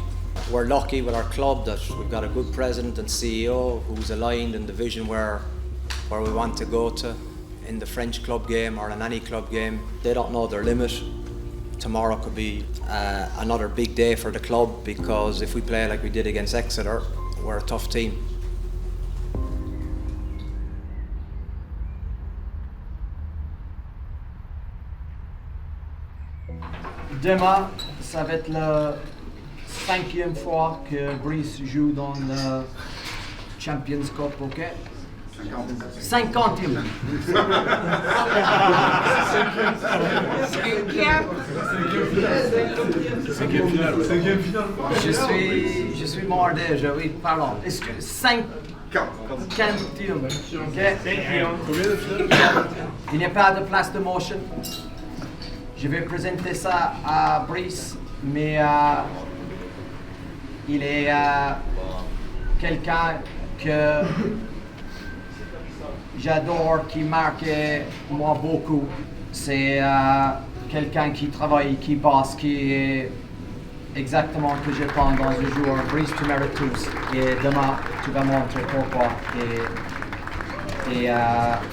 We're lucky with our club that we've got a good president and CEO who's aligned in the vision where we want to go to in the French club game or in any club game. They don't know their limit. Tomorrow could be another big day for the club because if we play like we did against Exeter, we're a tough team. Demain, ça va être la 5e fois que Brice joue dans le Champions Cup, ok? 50e. Je suis mort déjà, oui, pardon. Est-ce que 50e, ok? Il n'y a pas de place de motion. Je vais présenter ça à Brice, mais il est quelqu'un que j'adore, qui marque moi beaucoup. C'est quelqu'un qui travaille, qui bosse, qui est exactement ce que je pense dans un jour. Brice, tu mérites tous. Et demain, tu vas montrer pourquoi. Et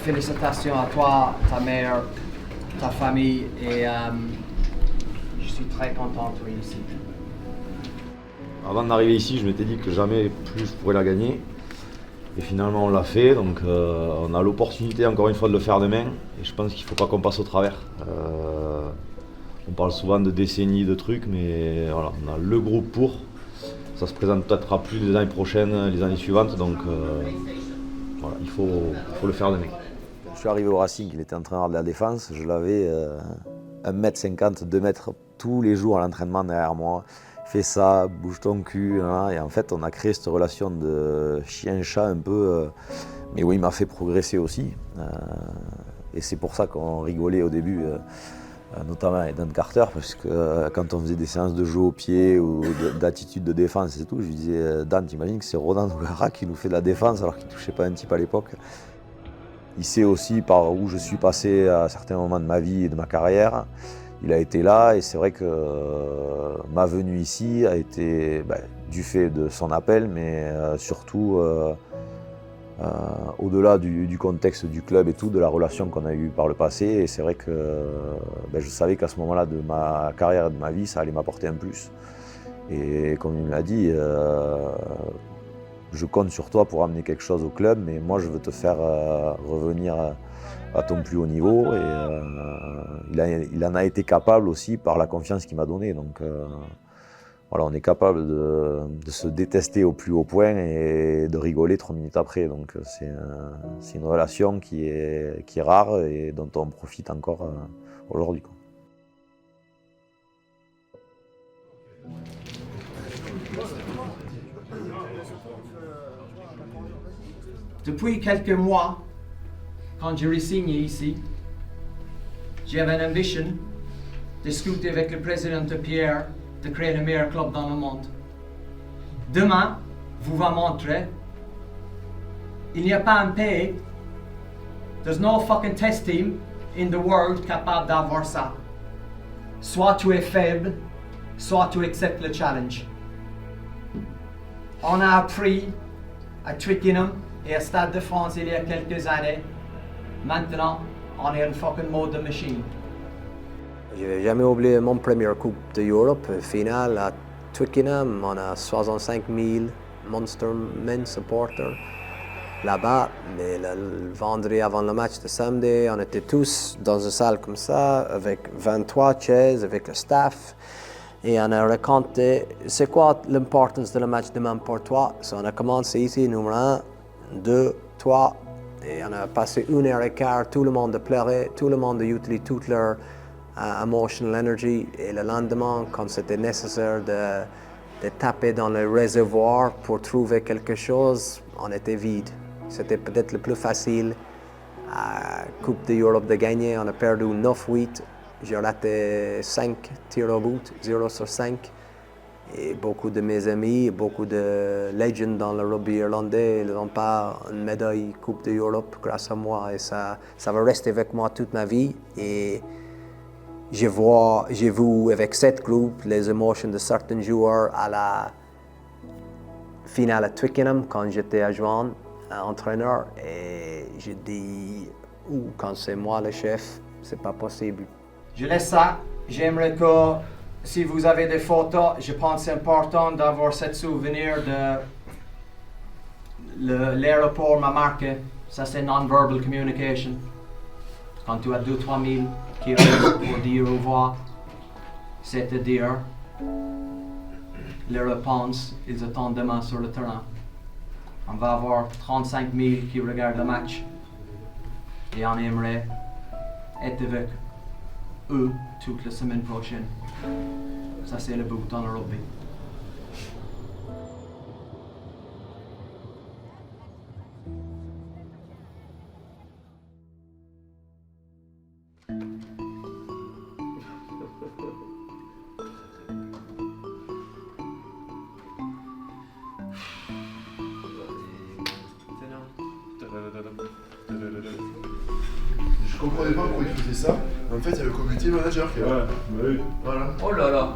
félicitations à toi, ta mère, ta famille. Et je suis très content de être ici. Avant d'arriver ici, je m'étais dit que jamais plus je pourrais la gagner. Et finalement on l'a fait, donc on a l'opportunité encore une fois de le faire demain. Et je pense qu'il ne faut pas qu'on passe au travers. On parle souvent de décennies, de trucs, mais voilà, on a le groupe pour. Ça se présente peut-être à plus les années prochaines, les années suivantes, donc voilà, il faut le faire demain. Je suis arrivé au Racing, il était entraîneur de la défense, je l'avais 1m50, 2 mètres tous les jours à l'entraînement derrière moi. Fais ça, bouge ton cul, hein. Et en fait on a créé cette relation de chien-chat un peu, mais oui, il m'a fait progresser aussi. Et c'est pour ça qu'on rigolait au début, notamment avec Dan Carter, parce que quand on faisait des séances de jeu au pied ou d'attitude de défense et tout, je lui disais, Dan, t'imagines que c'est Ronan O'Gara qui nous fait de la défense alors qu'il ne touchait pas un type à l'époque. Il sait aussi par où je suis passé à certains moments de ma vie et de ma carrière. Il a été là et c'est vrai que ma venue ici a été du fait de son appel, mais surtout au-delà du contexte du club et tout, de la relation qu'on a eue par le passé. Et c'est vrai que je savais qu'à ce moment-là de ma carrière et de ma vie, ça allait m'apporter un plus. Et comme il me l'a dit, je compte sur toi pour amener quelque chose au club, mais moi je veux te faire revenir à ton plus haut niveau. Et il en a été capable aussi par la confiance qu'il m'a donnée. Donc voilà, on est capable de se détester au plus haut point et de rigoler 3 minutes après. Donc c'est une relation qui est rare et dont on profite encore aujourd'hui. Depuis quelques mois, quand j'ai re-signé ici, j'avais une ambition de discuter avec le président de Pierre de créer le meilleur club dans le monde. Demain, vous va montrer, il n'y a pas un pays, there's no fucking test team in the world capable d'avoir ça. Soit tu es faible, soit tu acceptes le challenge. On a appris à Twickenham et à Stade de France il y a quelques années. Maintenant, on est en fucking mode de machine. Je vais jamais oublier mon première Coupe d'Europe, finale à Twickenham. On a 65 000 Monster Men supporters là-bas. Mais le vendredi avant le match de samedi, on était tous dans une salle comme ça, avec 23 chaises, avec le staff. Et on a raconté c'est quoi l'importance de le match demain pour toi. So on a commencé ici, numéro 1, 2, 3. Et on a passé 1h15, tout le monde a pleuré, tout le monde a utilisé toute leur emotional energy. Et le lendemain, quand c'était nécessaire de taper dans le réservoir pour trouver quelque chose, on était vide. C'était peut-être le plus facile à Coupe d'Europe de gagner. On a perdu 9-8. J'ai raté 5 tirs au but, 0 sur 5. Et beaucoup de mes amis, beaucoup de legends dans le rugby irlandais, ils n'ont pas une médaille Coupe d'Europe grâce à moi. Et ça va rester avec moi toute ma vie. Et j'ai vu avec cette groupe les émotions de certains joueurs à la finale à Twickenham quand j'étais adjoint entraîneur. Et je dis, quand c'est moi le chef, c'est pas possible. Je laisse ça. J'aimerais que, si vous avez des photos, je pense que c'est important d'avoir ce souvenir de l'aéroport m'a marqué. Ça, c'est non-verbal communication. Quand tu as 2-3 000 qui arrivent pour dire au revoir, c'est-à-dire les réponses, ils attendent demain sur le terrain. On va avoir 35 000 qui regardent le match et on aimerait être avec eux toute la semaine prochaine. Ça, c'est le but dans le rugby. Je comprenais pas pourquoi il faisait ça. En fait, il y a le community manager qui est là. Oui. Voilà. Oh là là.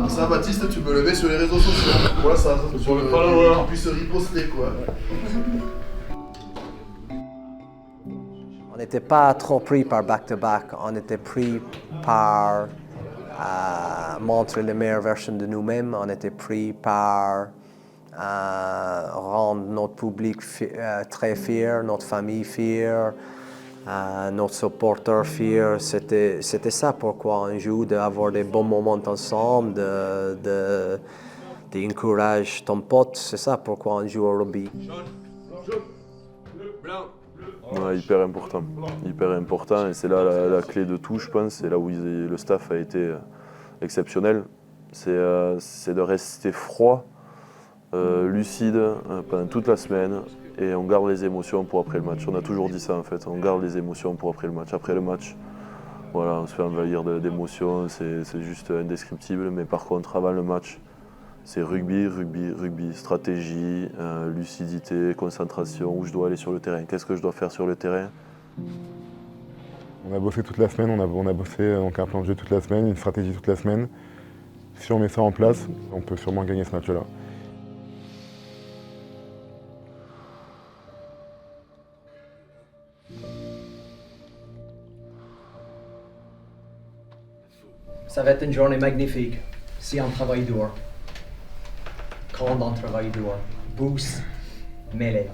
Ça, Baptiste, tu me le mets sur les réseaux sociaux. Voilà, ça sur le follower. Qu'on puisse riposter, quoi. On n'était pas trop pris par back-to-back, on était pris par montrer la meilleure version de nous-mêmes, on était pris par rendre notre public très fier, notre famille fière, notre supporter fier. C'était ça pourquoi on joue, d'avoir des bons moments ensemble, d'encourager ton pote, c'est ça pourquoi on joue au rugby. Ouais, hyper important et c'est là la clé de tout, je pense. C'est là où le staff a été exceptionnel. C'est de rester froid, lucide pendant toute la semaine et on garde les émotions pour après le match. On a toujours dit ça en fait, on garde les émotions pour après le match. Après le match, voilà, on se fait envahir d'émotions, c'est juste indescriptible. Mais par contre, avant le match, c'est rugby, stratégie, lucidité, concentration, où je dois aller sur le terrain, qu'est-ce que je dois faire sur le terrain. On a bossé toute la semaine, on a bossé donc un plan de jeu toute la semaine, une stratégie toute la semaine. Si on met ça en place, on peut sûrement gagner ce match-là. Ça va être une journée magnifique si on travaille dur. Quand on travaille dur, boost, mêlée.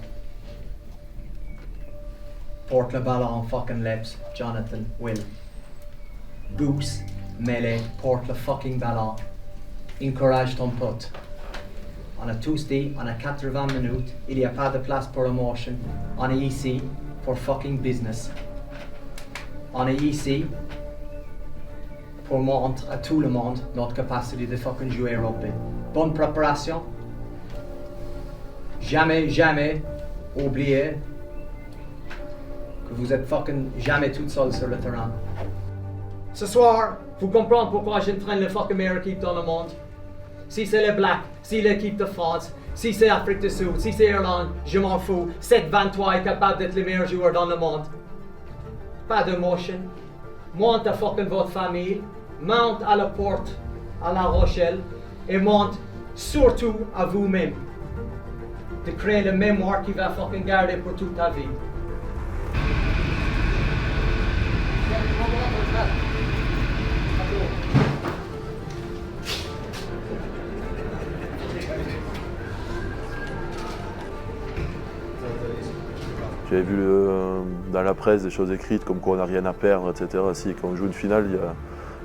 Porte le ballon, fucking lips, Jonathan, Will. Boost, mêlée, porte le fucking ballon. Encourage ton pote. On a tous dit, on a 80 minutes, il n'y a pas de place pour émotion. On est ici pour fucking business. On est ici pour montrer à tout le monde notre capacité de fucking jouer au rugby. Bonne préparation. Jamais oublier que vous êtes fucking jamais toute seule sur le terrain. Ce soir, vous comprenez pourquoi j'entraîne la fucking meilleure équipe dans le monde. Si c'est les Blacks, si l'équipe de France, si c'est l'Afrique du Sud, si c'est Irlande, je m'en fous. 7-23 est capable d'être le meilleur joueur dans le monde. Pas d'émotion. Monte à fucking votre famille, monte à la porte, à La Rochelle, et monte surtout à vous-même. de créer le mémoire qui va fucking garder pour toute ta vie. J'avais vu dans la presse des choses écrites comme quoi on n'a rien à perdre, etc. Si, quand on joue une finale,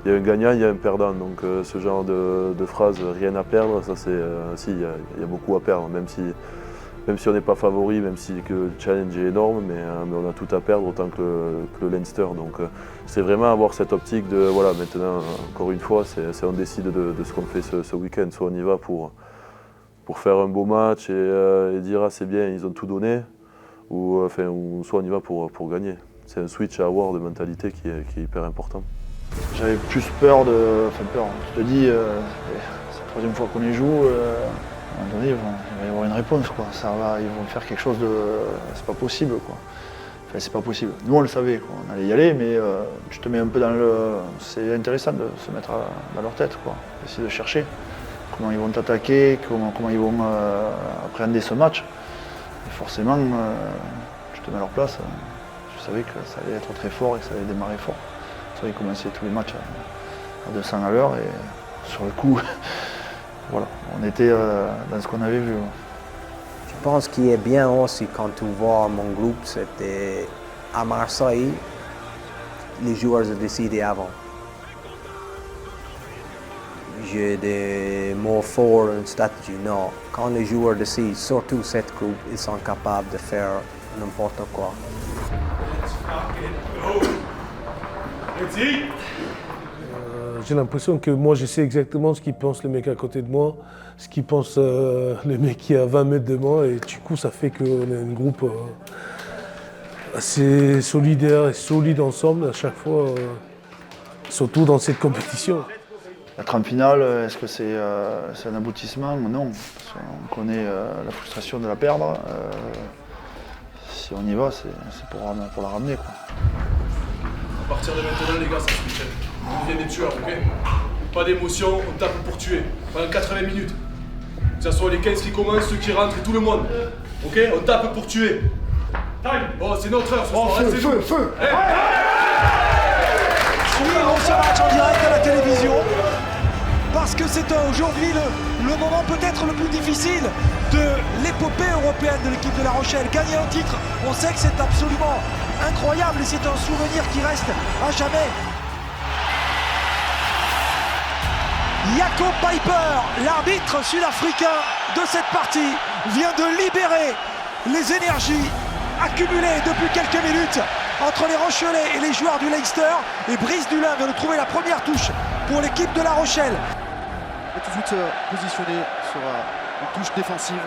il y a un gagnant, il y a un perdant. Donc ce genre de phrase, rien à perdre, ça c'est. Si, il y a beaucoup à perdre, même si on n'est pas favori, même si que le challenge est énorme, mais on a tout à perdre autant que le Leinster. Donc c'est vraiment avoir cette optique de, voilà, maintenant, encore une fois, on décide de ce qu'on fait ce week-end. Soit on y va pour faire un beau match et dire ah c'est bien, ils ont tout donné, ou soit on y va pour gagner. C'est un switch à avoir de mentalité qui est hyper important. J'avais plus peur je te dis, c'est la troisième fois qu'on y joue, à un moment donné, il va y avoir une réponse, quoi. Ils vont faire quelque chose de... C'est pas possible, quoi. Enfin, c'est pas possible. Nous, on le savait, quoi. On allait y aller, mais tu te mets un peu dans le... C'est intéressant de se mettre dans leur tête, quoi. Essayer de chercher comment ils vont t'attaquer, comment ils vont appréhender ce match. Et forcément, tu te mets à leur place. Je savais que ça allait être très fort et que ça allait démarrer fort. Ça allait commencer tous les matchs à 200 à l'heure et sur le coup, voilà, on était dans ce qu'on avait vu. Je pense qu'il est bien aussi quand tu vois mon groupe, c'était à Marseille, les joueurs ont décidé avant. J'ai des mots forts, une stratégie. Non, quand les joueurs décident, surtout cette groupe, ils sont capables de faire n'importe quoi. J'ai l'impression que moi je sais exactement ce qu'ils pensent les mecs à côté de moi, ce qu'ils pensent les mecs qui sont à 20 mètres de moi, et du coup ça fait qu'on est un groupe assez solidaire et solide ensemble à chaque fois, surtout dans cette compétition. La trame finale, est-ce que c'est un aboutissement? Non, parce qu'on connaît la frustration de la perdre. Si on y va, c'est pour la ramener, quoi. À partir de maintenant, les gars, ça se week-end. On devient des tueurs, ok? Pas d'émotion, on tape pour tuer. Pendant 80 minutes. Que ce soit les 15 qui commencent, ceux qui rentrent et tout le monde. Ok? On tape pour tuer. Time! Oh, c'est notre heure ce soir. Feu! Oui, on se match en direct à la télévision. Parce que c'est aujourd'hui le moment peut-être le plus difficile de l'épopée européenne de l'équipe de La Rochelle. Gagner un titre, on sait que c'est absolument incroyable et c'est un souvenir qui reste à jamais. Jacob Piper, l'arbitre sud-africain de cette partie, vient de libérer les énergies accumulées depuis quelques minutes entre les Rochelais et les joueurs du Leinster. Et Brice Dullin vient de trouver la première touche pour l'équipe de La Rochelle. Et tout de suite positionné sur une touche défensive.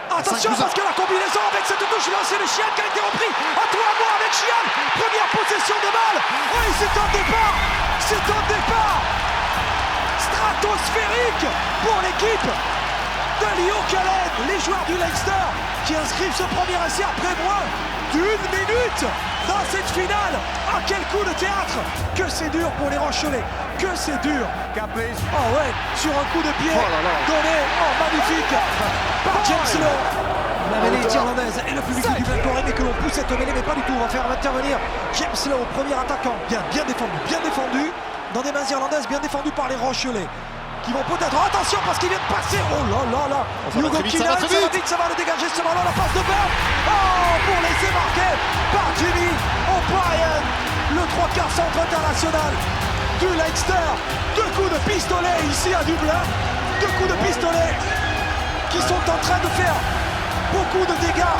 Attention parce que la combinaison avec cette touche là, c'est le Chian qui a été repris. À toi à moi avec Chian. Première possession de balle. Oui, c'est un départ. C'est un départ stratosphérique pour l'équipe de Lyon-Calais. Les joueurs du Leinster qui inscrivent ce premier essai après moins d'une minute dans cette finale. Ah, quel coup de théâtre. Que c'est dur pour les Rochelais. Que c'est dur. Oh ouais, sur un coup de pied donné, magnifique, par James Lowe. La mêlée est irlandaise et le public du Dublin aurait aimé que l'on pousse cette mêlée, mais pas du tout. On va faire intervenir James Lowe, premier attaquant, bien défendu, dans des mains irlandaises, bien défendu par les Rochelais. Qui vont peut-être, attention parce qu'il vient de passer, oh là là, Hugo Keenan, ça va le dégager ce ballon, la passe de Burn, oh, pour laisser marquer par Jimmy O'Brien, le 3/4 centre international du Leinster. 2 coups de pistolet ici à Dublin, 2 coups de pistolet qui sont en train de faire beaucoup de dégâts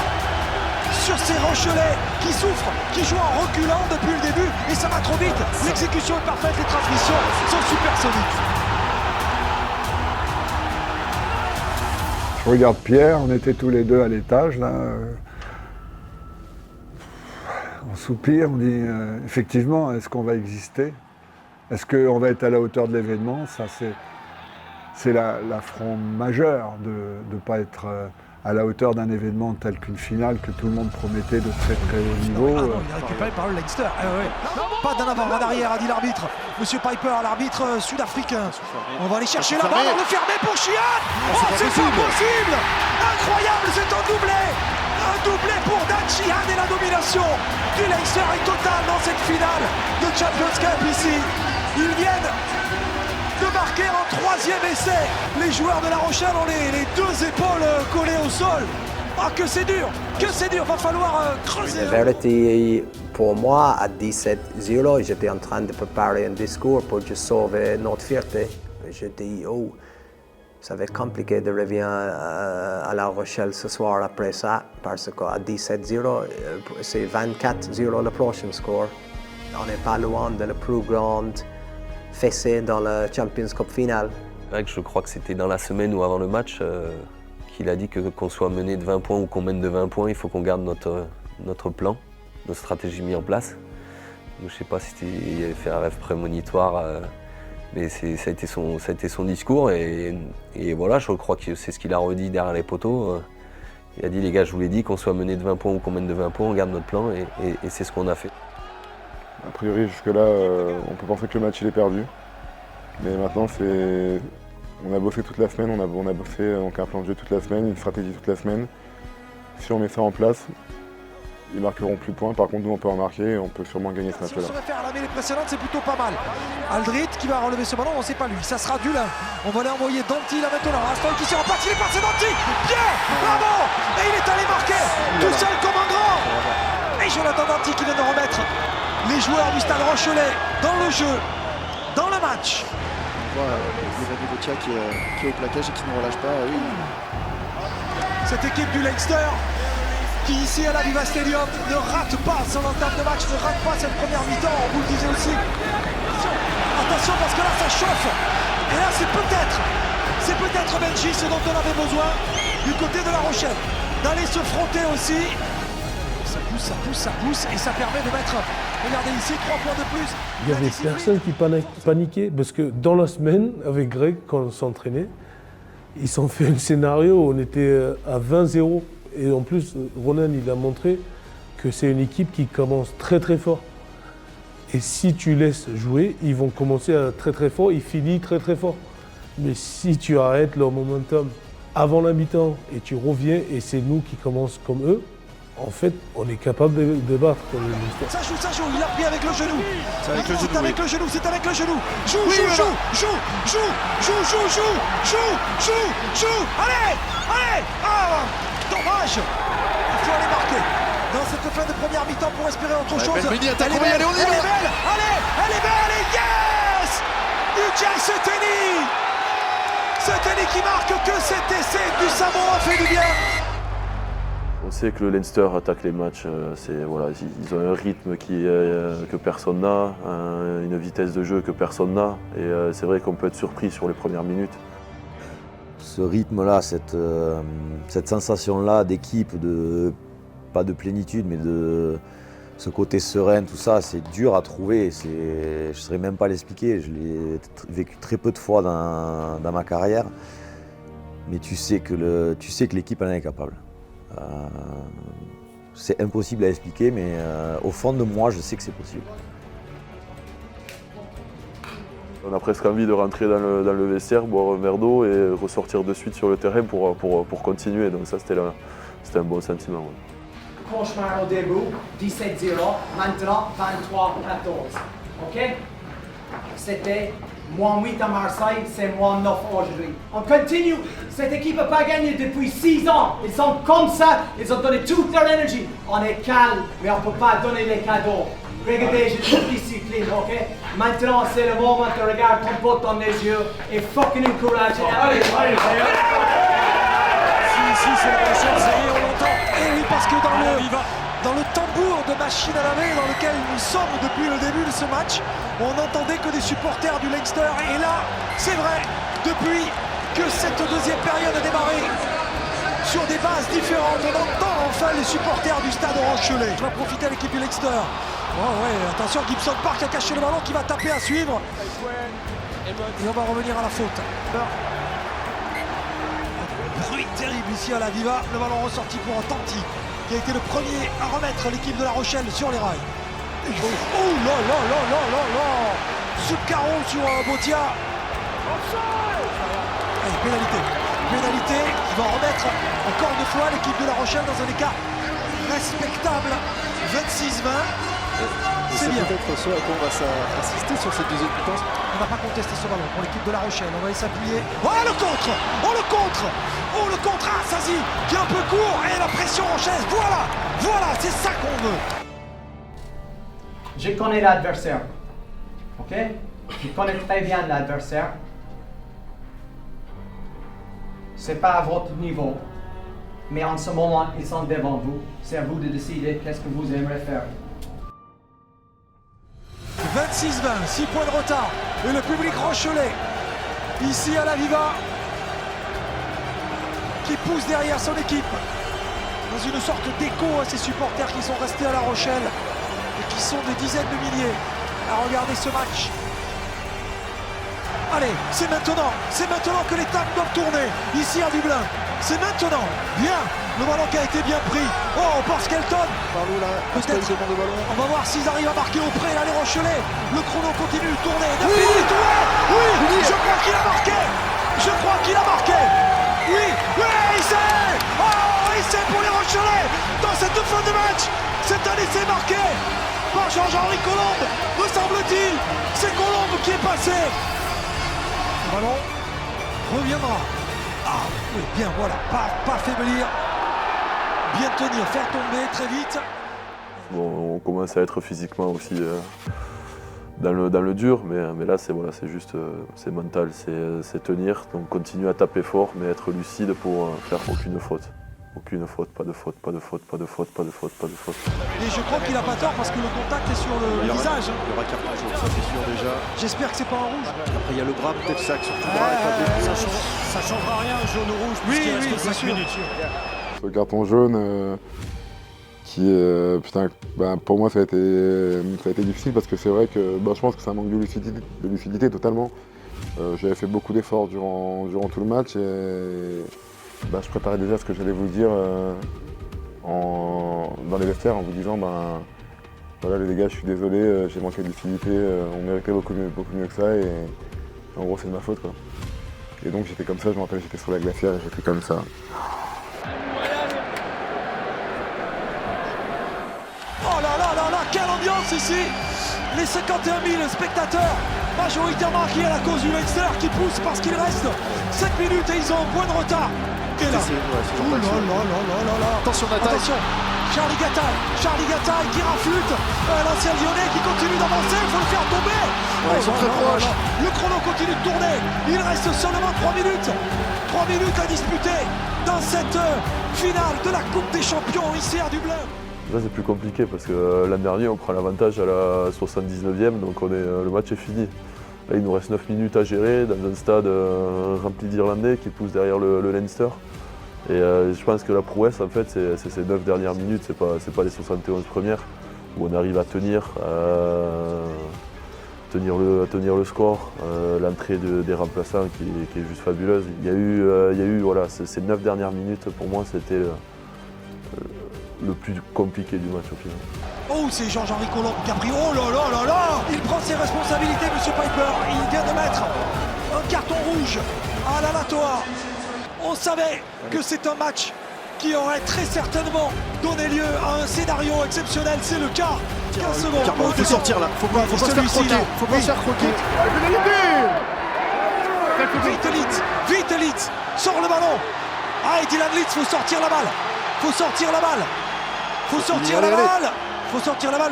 sur ces Rochelais qui souffrent, qui jouent en reculant depuis le début et ça va trop vite. L'exécution est parfaite, les transmissions sont supersoniques. Je regarde Pierre, on était tous les deux à l'étage, là. On soupire, on dit effectivement, est-ce qu'on va exister? Est-ce qu'on va être à la hauteur de l'événement? Ça, c'est l'affront majeur de ne pas être à la hauteur d'un événement tel qu'une finale que tout le monde promettait de très très haut niveau. Ah non, il est récupéré par le Leinster. Pas d'en avant, pas d'arrière, a dit l'arbitre. Monsieur Piper, l'arbitre sud-africain. On va aller chercher la balle, on le fermer pour Chian. Oh, c'est pas possible. Incroyable, c'est un doublé. Un doublé pour Dan Sheehan et la domination du Leinster est totale dans cette finale de Champions Cup ici. Ils viennent de marquer un 3e essai. Les joueurs de La Rochelle ont les 2 épaules collées au sol. Ah, que c'est dur, va falloir creuser. La vérité, pour moi, à 17-0, j'étais en train de préparer un discours pour juste sauver notre fierté. Je dis, oh, ça va être compliqué de revenir à La Rochelle ce soir après ça, parce qu'à 17-0, c'est 24-0 le prochain score. On n'est pas loin de la plus grande fessée dans la Champions Cup finale. Je crois que c'était dans la semaine ou avant le match qu'il a dit que qu'on soit mené de 20 points ou qu'on mène de 20 points, il faut qu'on garde notre plan, notre stratégie mise en place. Donc, je ne sais pas s'il avait fait un rêve prémonitoire, mais ça a été son discours et voilà, je crois que c'est ce qu'il a redit derrière les poteaux. Il a dit, les gars, je vous l'ai dit, qu'on soit mené de 20 points ou qu'on mène de 20 points, on garde notre plan et c'est ce qu'on a fait. A priori, jusque-là, on peut penser que le match il est perdu. Mais maintenant, on a bossé toute la semaine, on a bossé donc un plan de jeu toute la semaine, une stratégie toute la semaine. Si on met ça en place, ils marqueront plus de points. Par contre, nous, on peut en marquer et on peut sûrement gagner ce match-là. Si on se réfère à la mêlée précédente, c'est plutôt pas mal. Aldrit qui va relever ce ballon, on ne sait pas lui. Ça sera Dublin. On va aller envoyer Danti là maintenant. Aston qui s'est reparti, il est passé Danti. Bien, bravo. Et il est allé marquer tout seul comme un grand. Et Jonathan Danti qui vient de remettre les joueurs du Stade Rochelais dans le jeu, dans le match. On voit Giovanni Boccia qui est au plaquage et qui ne relâche pas. Oui. Cette équipe du Leinster qui ici à la Viva Stadium ne rate pas son entame de match, ne rate pas cette première mi-temps, on vous le disait aussi. Attention parce que là ça chauffe. Et là c'est peut-être Benji ce dont on avait besoin du côté de La Rochelle. D'aller se frotter aussi. Ça pousse et ça permet de mettre, regardez ici, 3 points de plus. Il y avait personne qui paniquait parce que dans la semaine, avec Greg, quand on s'entraînait, ils ont fait un scénario où on était à 20-0. Et en plus, Ronan, il a montré que c'est une équipe qui commence très très fort. Et si tu laisses jouer, ils vont commencer à très très fort, ils finissent très très fort. Mais si tu arrêtes leur momentum avant la mi-temps et tu reviens et c'est nous qui commençons comme eux, en fait, on est capable de battre. Ça joue, il a pris avec le genou. C'est avec le genou. C'est avec le genou. Joue. Allez. Ah, dommage. Il faut aller marquer dans cette fin de première mi-temps pour espérer autre chose. Elle est belle, elle est belle et yes! Ujaï Seteni qui marque que cet essai du Samoa fait du bien. On sait que le Leinster attaque les matchs, ils ont un rythme que personne n'a, une vitesse de jeu que personne n'a, et c'est vrai qu'on peut être surpris sur les premières minutes. Ce rythme-là, cette sensation-là d'équipe, pas de plénitude, mais de ce côté serein, tout ça, c'est dur à trouver. Je ne saurais même pas l'expliquer. Je l'ai vécu très peu de fois dans ma carrière, mais tu sais que l'équipe en est capable. C'est impossible à expliquer, mais au fond de moi, je sais que c'est possible. On a presque envie de rentrer dans le vestiaire, boire un verre d'eau et ressortir de suite sur le terrain pour continuer. Donc ça, c'était un bon sentiment. Ouais. Cauchemar au début, 17-0, maintenant 23-14. Ok? C'était -8 à Marseille, c'est -9 aujourd'hui. On continue. Cette équipe n'a pas gagné depuis 6 ans. Ils sont comme ça. Ils ont donné toute leur énergie. On est calme, mais on ne peut pas donner les cadeaux. Regardez, j'ai toute discipline, ok? Maintenant, c'est le moment de regarder ton pote dans les yeux et fucking encourage. Allez. Si, c'est la chose, ça y est, on l'entend. Et oui, parce que dans le tambour de machine à laver dans lequel nous sommes depuis le début de ce match, on n'entendait que des supporters du Leinster. Et là, c'est vrai, depuis que cette deuxième période a démarré, sur des bases différentes, on entend enfin les supporters du Stade Rochelais. Je vais profiter à l'équipe du Leinster. Oh ouais, attention, Gibson Park a caché le ballon qui va taper à suivre. Et on va revenir à la faute. Bruit terrible ici à la Viva. Le ballon ressorti pour Tanti, qui a été le premier à remettre l'équipe de La Rochelle sur les rails. Oh là. Subcaro sur Botia. Allez, pénalité qui va remettre encore une fois l'équipe de La Rochelle dans un écart respectable, 26-20. C'est bien. Peut-être ce à quoi on va assister sur cette deuxième mi-temps. On n'a pas contesté ce ballon pour l'équipe de La Rochelle. On va aller s'appuyer. Oh le contre! Oh le contre! Oh le contre! Ah Sazi qui est un peu court et la pression rochelaise. Voilà! Voilà, c'est ça qu'on veut. Je connais l'adversaire. Ok? Je connais très bien l'adversaire. C'est pas à votre niveau. Mais en ce moment, ils sont devant vous. C'est à vous de décider qu'est-ce que vous aimeriez faire. 26-20, 6 points de retard. Et le public rochelais, ici à la Viva, qui pousse derrière son équipe, dans une sorte d'écho à ses supporters qui sont restés à La Rochelle et qui sont des dizaines de milliers à regarder ce match. Allez, c'est maintenant que les tables doivent tourner, ici à Dublin. C'est maintenant, bien, le ballon qui a été bien pris. Oh, par Skelton. Peut-être, on va voir s'ils arrivent à marquer au près, là, les Rochelais. Le chrono continue de tourner. Oui, je crois qu'il a marqué. Oui, essai. Oh, essai pour les Rochelais. Dans cette fin de match, c'est un essai marqué par Jean-Henri Colombe, me semble-t-il. C'est Colombe qui est passé. Le ballon reviendra. Ah oui, bien, voilà, pas faiblir, bien tenir, faire tomber très vite. Bon, on commence à être physiquement aussi dans le dur, mais là c'est juste c'est mental, c'est tenir, donc continuer à taper fort, mais être lucide pour faire aucune faute. Aucune faute, pas de faute. Et je crois qu'il n'a pas tort parce que le contact est sur le visage. Il y aura carton jaune, ça c'est sûr déjà. J'espère que c'est pas un rouge. Après il y a le bras, peut-être ça, sur tout le bras. Ça changera rien, jaune ou rouge, puisqu'il reste 5 minutes. Ce carton jaune qui, pour moi ça a été difficile parce que c'est vrai que je pense que c'est un manque de lucidité totalement. J'avais fait beaucoup d'efforts durant tout le match et je préparais déjà ce que j'allais vous dire dans les vestiaires en vous disant voilà les gars, je suis désolé, j'ai manqué de lucidité, on méritait beaucoup mieux que ça et en gros c'est de ma faute quoi. Et donc j'étais comme ça, je me rappelle, j'étais sur la glacière et j'étais comme ça. Oh là, quelle ambiance ici. Les 51 000 spectateurs, majoritairement qui est à la cause du Leinster, qui pousse parce qu'il reste 7 minutes et ils ont un point de retard. Et là, Attention d'attaque. Attention, Charlie Gataille qui raflute, l'ancien Lyonnais qui continue d'avancer, il faut le faire tomber. Ils sont très proches. Le chrono continue de tourner, il reste seulement 3 minutes. 3 minutes à disputer dans cette finale de la Coupe des Champions ici à Dublin. Là c'est plus compliqué parce que l'an dernier on prend l'avantage à la 79e, donc le match est fini. Là il nous reste 9 minutes à gérer dans un stade rempli d'Irlandais qui pousse derrière le Leinster. Et je pense que la prouesse en fait c'est ces 9 dernières minutes, c'est pas les 71 premières où on arrive à tenir le score, l'entrée des remplaçants qui est juste fabuleuse. Il y a eu voilà, ces 9 dernières minutes pour moi c'était le plus compliqué du match au final. Oh, c'est Jean-Henri Colombe qui a pris. Oh là. Il prend ses responsabilités, Monsieur Piper. Il vient de mettre un carton rouge à la Latoa. On savait que c'est un match qui aurait très certainement donné lieu à un scénario exceptionnel. C'est le cas. 15 secondes. Il faut sortir là. Faut pas se faire croquer. Faut pas se faire croquer. Vite, Litz. Sors le ballon. Ah, et Dylan Litz, faut sortir la balle. Faut sortir la balle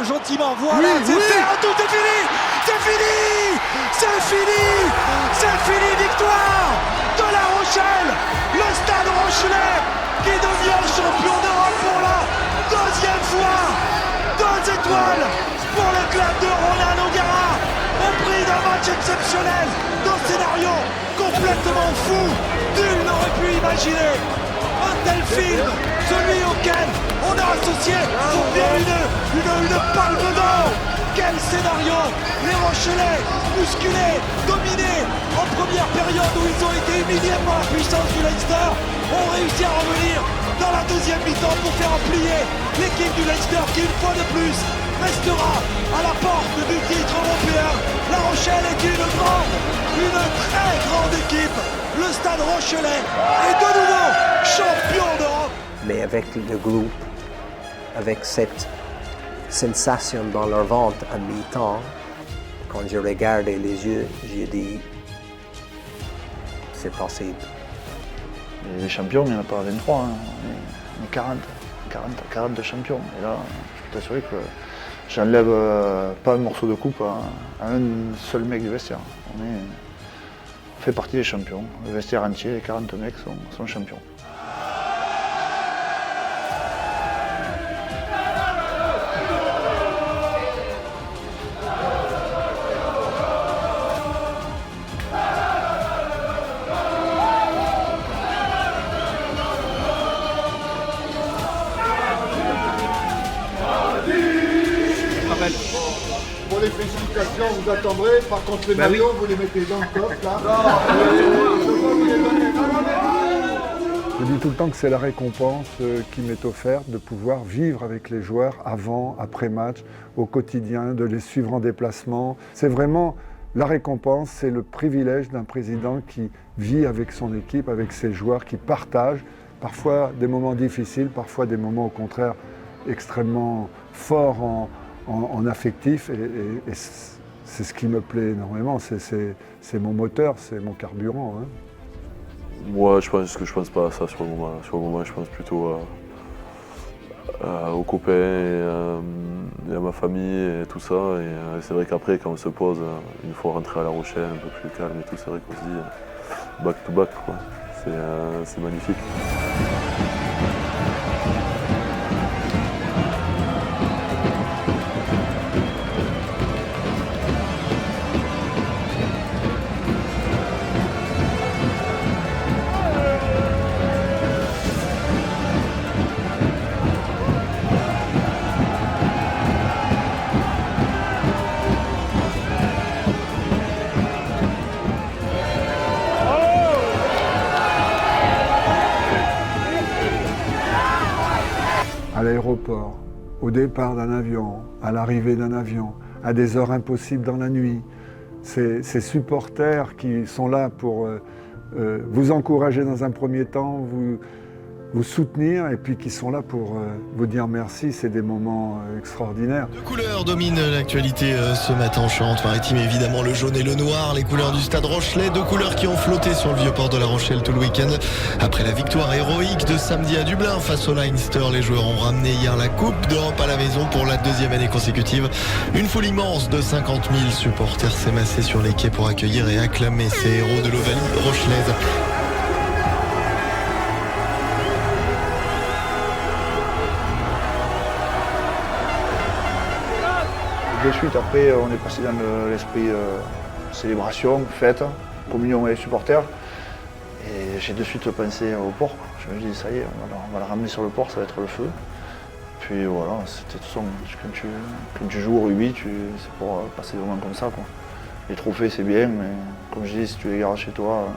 gentiment. Voilà, tout est fini. C'est fini, victoire de La Rochelle. Le Stade Rochelais qui devient champion d'Europe pour la deuxième fois. 2 étoiles pour le club de Roland O'Gara au prix d'un match exceptionnel, d'un scénario complètement fou. Nul n'aurait pu imaginer un tel film, celui auquel on a associé une palme d'or. Quel scénario! Les Rochelais, musculés, dominés en première période où ils ont été humiliés par la puissance du Leinster, ont réussi à revenir dans la deuxième mi-temps pour faire plier l'équipe du Leinster qui, une fois de plus, restera à la porte du titre européen. La Rochelle est une très grande équipe. Le Stade Rochelais est de nouveau avec le groupe, avec cette sensation dans leur ventre à mi-temps, quand je regardais les yeux, j'ai dit c'est possible. Et les champions, il n'y en a pas 23, hein. On est 40 de champions. Et là, je peux t'assurer que j'enlève pas un morceau de coupe à un seul mec du vestiaire. On fait partie des champions. Le vestiaire entier, les 40 mecs sont champions. Pour les félicitations, vous attendrez. Par contre, les maillots, vous les mettez dans le coffre, là. Je dis tout le temps que c'est la récompense qui m'est offerte de pouvoir vivre avec les joueurs avant, après match, au quotidien, de les suivre en déplacement. C'est vraiment la récompense, c'est le privilège d'un président qui vit avec son équipe, avec ses joueurs, qui partage parfois des moments difficiles, parfois des moments au contraire extrêmement forts en affectif. Et c'est ce qui me plaît énormément, c'est mon moteur, c'est mon carburant. Hein. Moi, je pense pas à ça sur le moment. Sur le moment, je pense plutôt aux copains et à ma famille et tout ça. Et c'est vrai qu'après, quand on se pose, une fois rentré à La Rochelle, un peu plus calme et tout, c'est vrai qu'on se dit back to back, quoi. C'est magnifique. À l'aéroport, au départ d'un avion, à l'arrivée d'un avion, à des heures impossibles dans la nuit. Ces supporters qui sont là pour vous encourager dans un premier temps, vous soutenir et puis qui sont là pour vous dire merci, c'est des moments extraordinaires. Deux couleurs dominent l'actualité ce matin en Charente-Maritime, évidemment le jaune et le noir, les couleurs du Stade Rochelais, deux couleurs qui ont flotté sur le vieux port de La Rochelle tout le week-end. Après la victoire héroïque de samedi à Dublin face au Leinster, les joueurs ont ramené hier la Coupe d'Europe à la maison pour la deuxième année consécutive. Une foule immense de 50 000 supporters s'est massée sur les quais pour accueillir et acclamer ces héros de l'Ovalie rochelaise. De suite, après, on est passé dans l'esprit célébration, fête, communion avec les supporters. Et j'ai de suite pensé au port. Je me dis, ça y est, on va la ramener sur le port, ça va être le feu. Puis voilà, c'était de toute façon, quand tu joues au rugby, c'est pour passer des moments comme ça, quoi. Les trophées, c'est bien, mais comme je dis, si tu les gardes chez toi,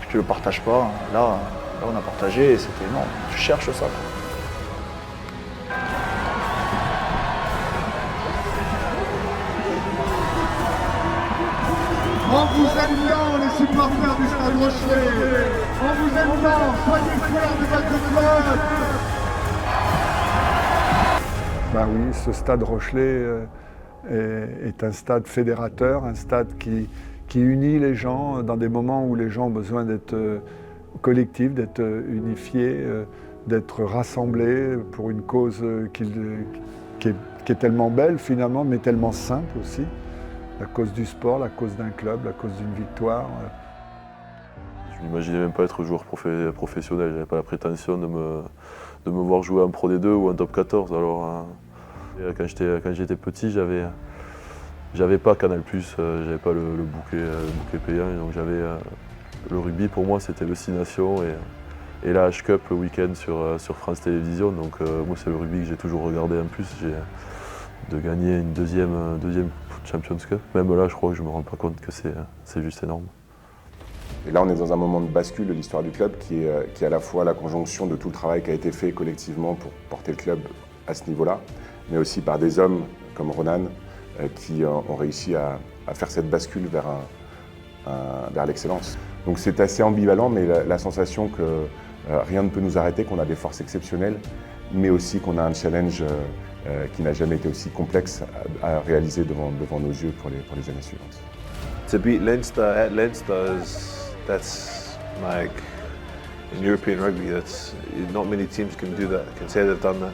que tu le partages pas, là on a partagé et c'était énorme. Tu cherches ça, quoi. On vous aime bien, les supporters du Stade Rochelais. On vous aime bien, soyez fiers de votre club. Ben oui, ce Stade Rochelais est un stade fédérateur, un stade qui unit les gens dans des moments où les gens ont besoin d'être collectifs, d'être unifiés, d'être rassemblés pour une cause qui est tellement belle finalement, mais tellement simple aussi. La cause du sport, la cause d'un club, la cause d'une victoire. Je m'imaginais même pas être joueur professionnel, j'avais pas la prétention de me voir jouer en Pro D2 ou en Top 14. Alors, quand j'étais petit, j'avais pas Canal+, j'avais pas le bouquet payant, donc le rugby pour moi c'était le 6 Nations et la H-Cup le week-end sur France Télévisions. Donc moi c'est le rugby que j'ai toujours regardé en plus. De gagner une deuxième Champions Cup. Même là, je crois que je ne me rends pas compte que c'est juste énorme. Et là, on est dans un moment de bascule de l'histoire du club qui est à la fois la conjonction de tout le travail qui a été fait collectivement pour porter le club à ce niveau-là, mais aussi par des hommes comme Ronan qui ont réussi à faire cette bascule vers l'excellence. Donc c'est assez ambivalent, mais la sensation rien ne peut nous arrêter, qu'on a des forces exceptionnelles, mais aussi qu'on a un challenge qui n'a jamais été aussi complexe à réaliser devant nos yeux pour les années suivantes. To beat Leinster at Leinster, that's like in European rugby, not many teams can do that, can say they've done that.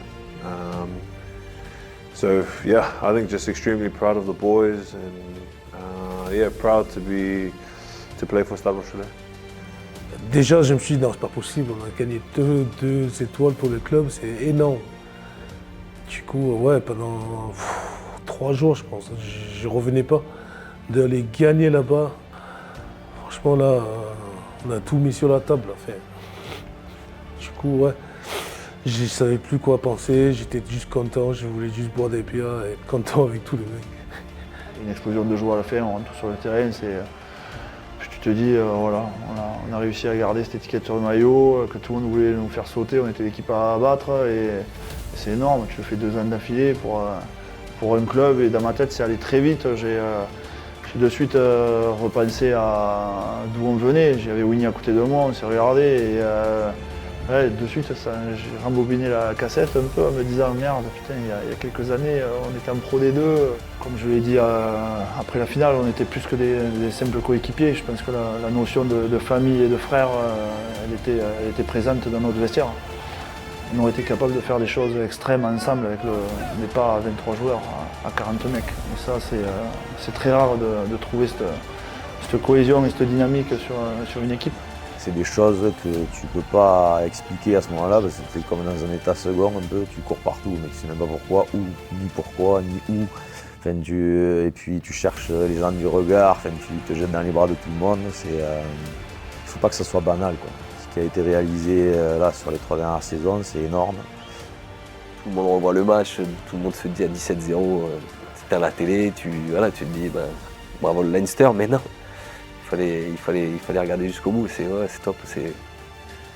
So yeah, I think just extremely proud of the boys and yeah, proud to play for Stade Rochelais. Déjà, je me suis dit, non, c'est pas possible, on a gagné deux étoiles pour le club, c'est énorme. Du coup, ouais, pendant 3 jours, je pense, je revenais pas. D'aller gagner là-bas, franchement, là, on a tout mis sur la table. Là, du coup, ouais, je savais plus quoi penser, j'étais juste content, je voulais juste boire des bières et être content avec tous les mecs. Une explosion de joie à la fin, on rentre sur le terrain, tu te dis, voilà, on a réussi à garder cette étiquette sur le maillot, que tout le monde voulait nous faire sauter, on était l'équipe à abattre et c'est énorme, tu le fais 2 ans d'affilée pour un club et dans ma tête c'est allé très vite. J'ai de suite repensé à d'où on venait, j'avais Winnie à côté de moi, on s'est regardé et de suite j'ai rembobiné la cassette un peu en me disant merde, putain, il y a quelques années on était en pro des deux. Comme je l'ai dit après la finale, on était plus que des simples coéquipiers. Je pense que la notion de famille et de frère, elle était présente dans notre vestiaire. On aurait été capable de faire des choses extrêmes ensemble avec le départ à 23 joueurs, à 40 mecs. Et ça, c'est très rare de trouver cette cohésion et cette dynamique sur une équipe. C'est des choses que tu peux pas expliquer à ce moment-là, parce que c'est comme dans un état second un peu, tu cours partout, mais tu sais même pas pourquoi, ni où. Enfin, et puis tu cherches les gens du regard, enfin, tu te jettes dans les bras de tout le monde. Il ne faut pas que ça soit banal, quoi. Ce qui a été réalisé là sur les 3 dernières saisons, c'est énorme. Tout le monde revoit le match, tout le monde se dit à 17-0, c'est à la télé, tu te dis bravo le Leinster, mais non. Il fallait regarder jusqu'au bout, c'est top.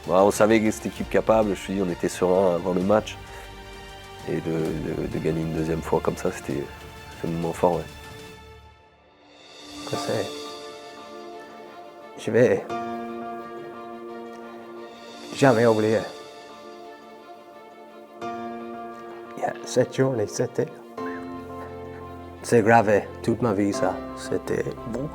On savait que cette équipe capable, je te dis, on était serein avant le match. Et de gagner une 2e fois comme ça, c'était un moment fort. Ouais. Je vais jamais oublier. Cette journée, c'est gravé toute ma vie, ça. C'était bon.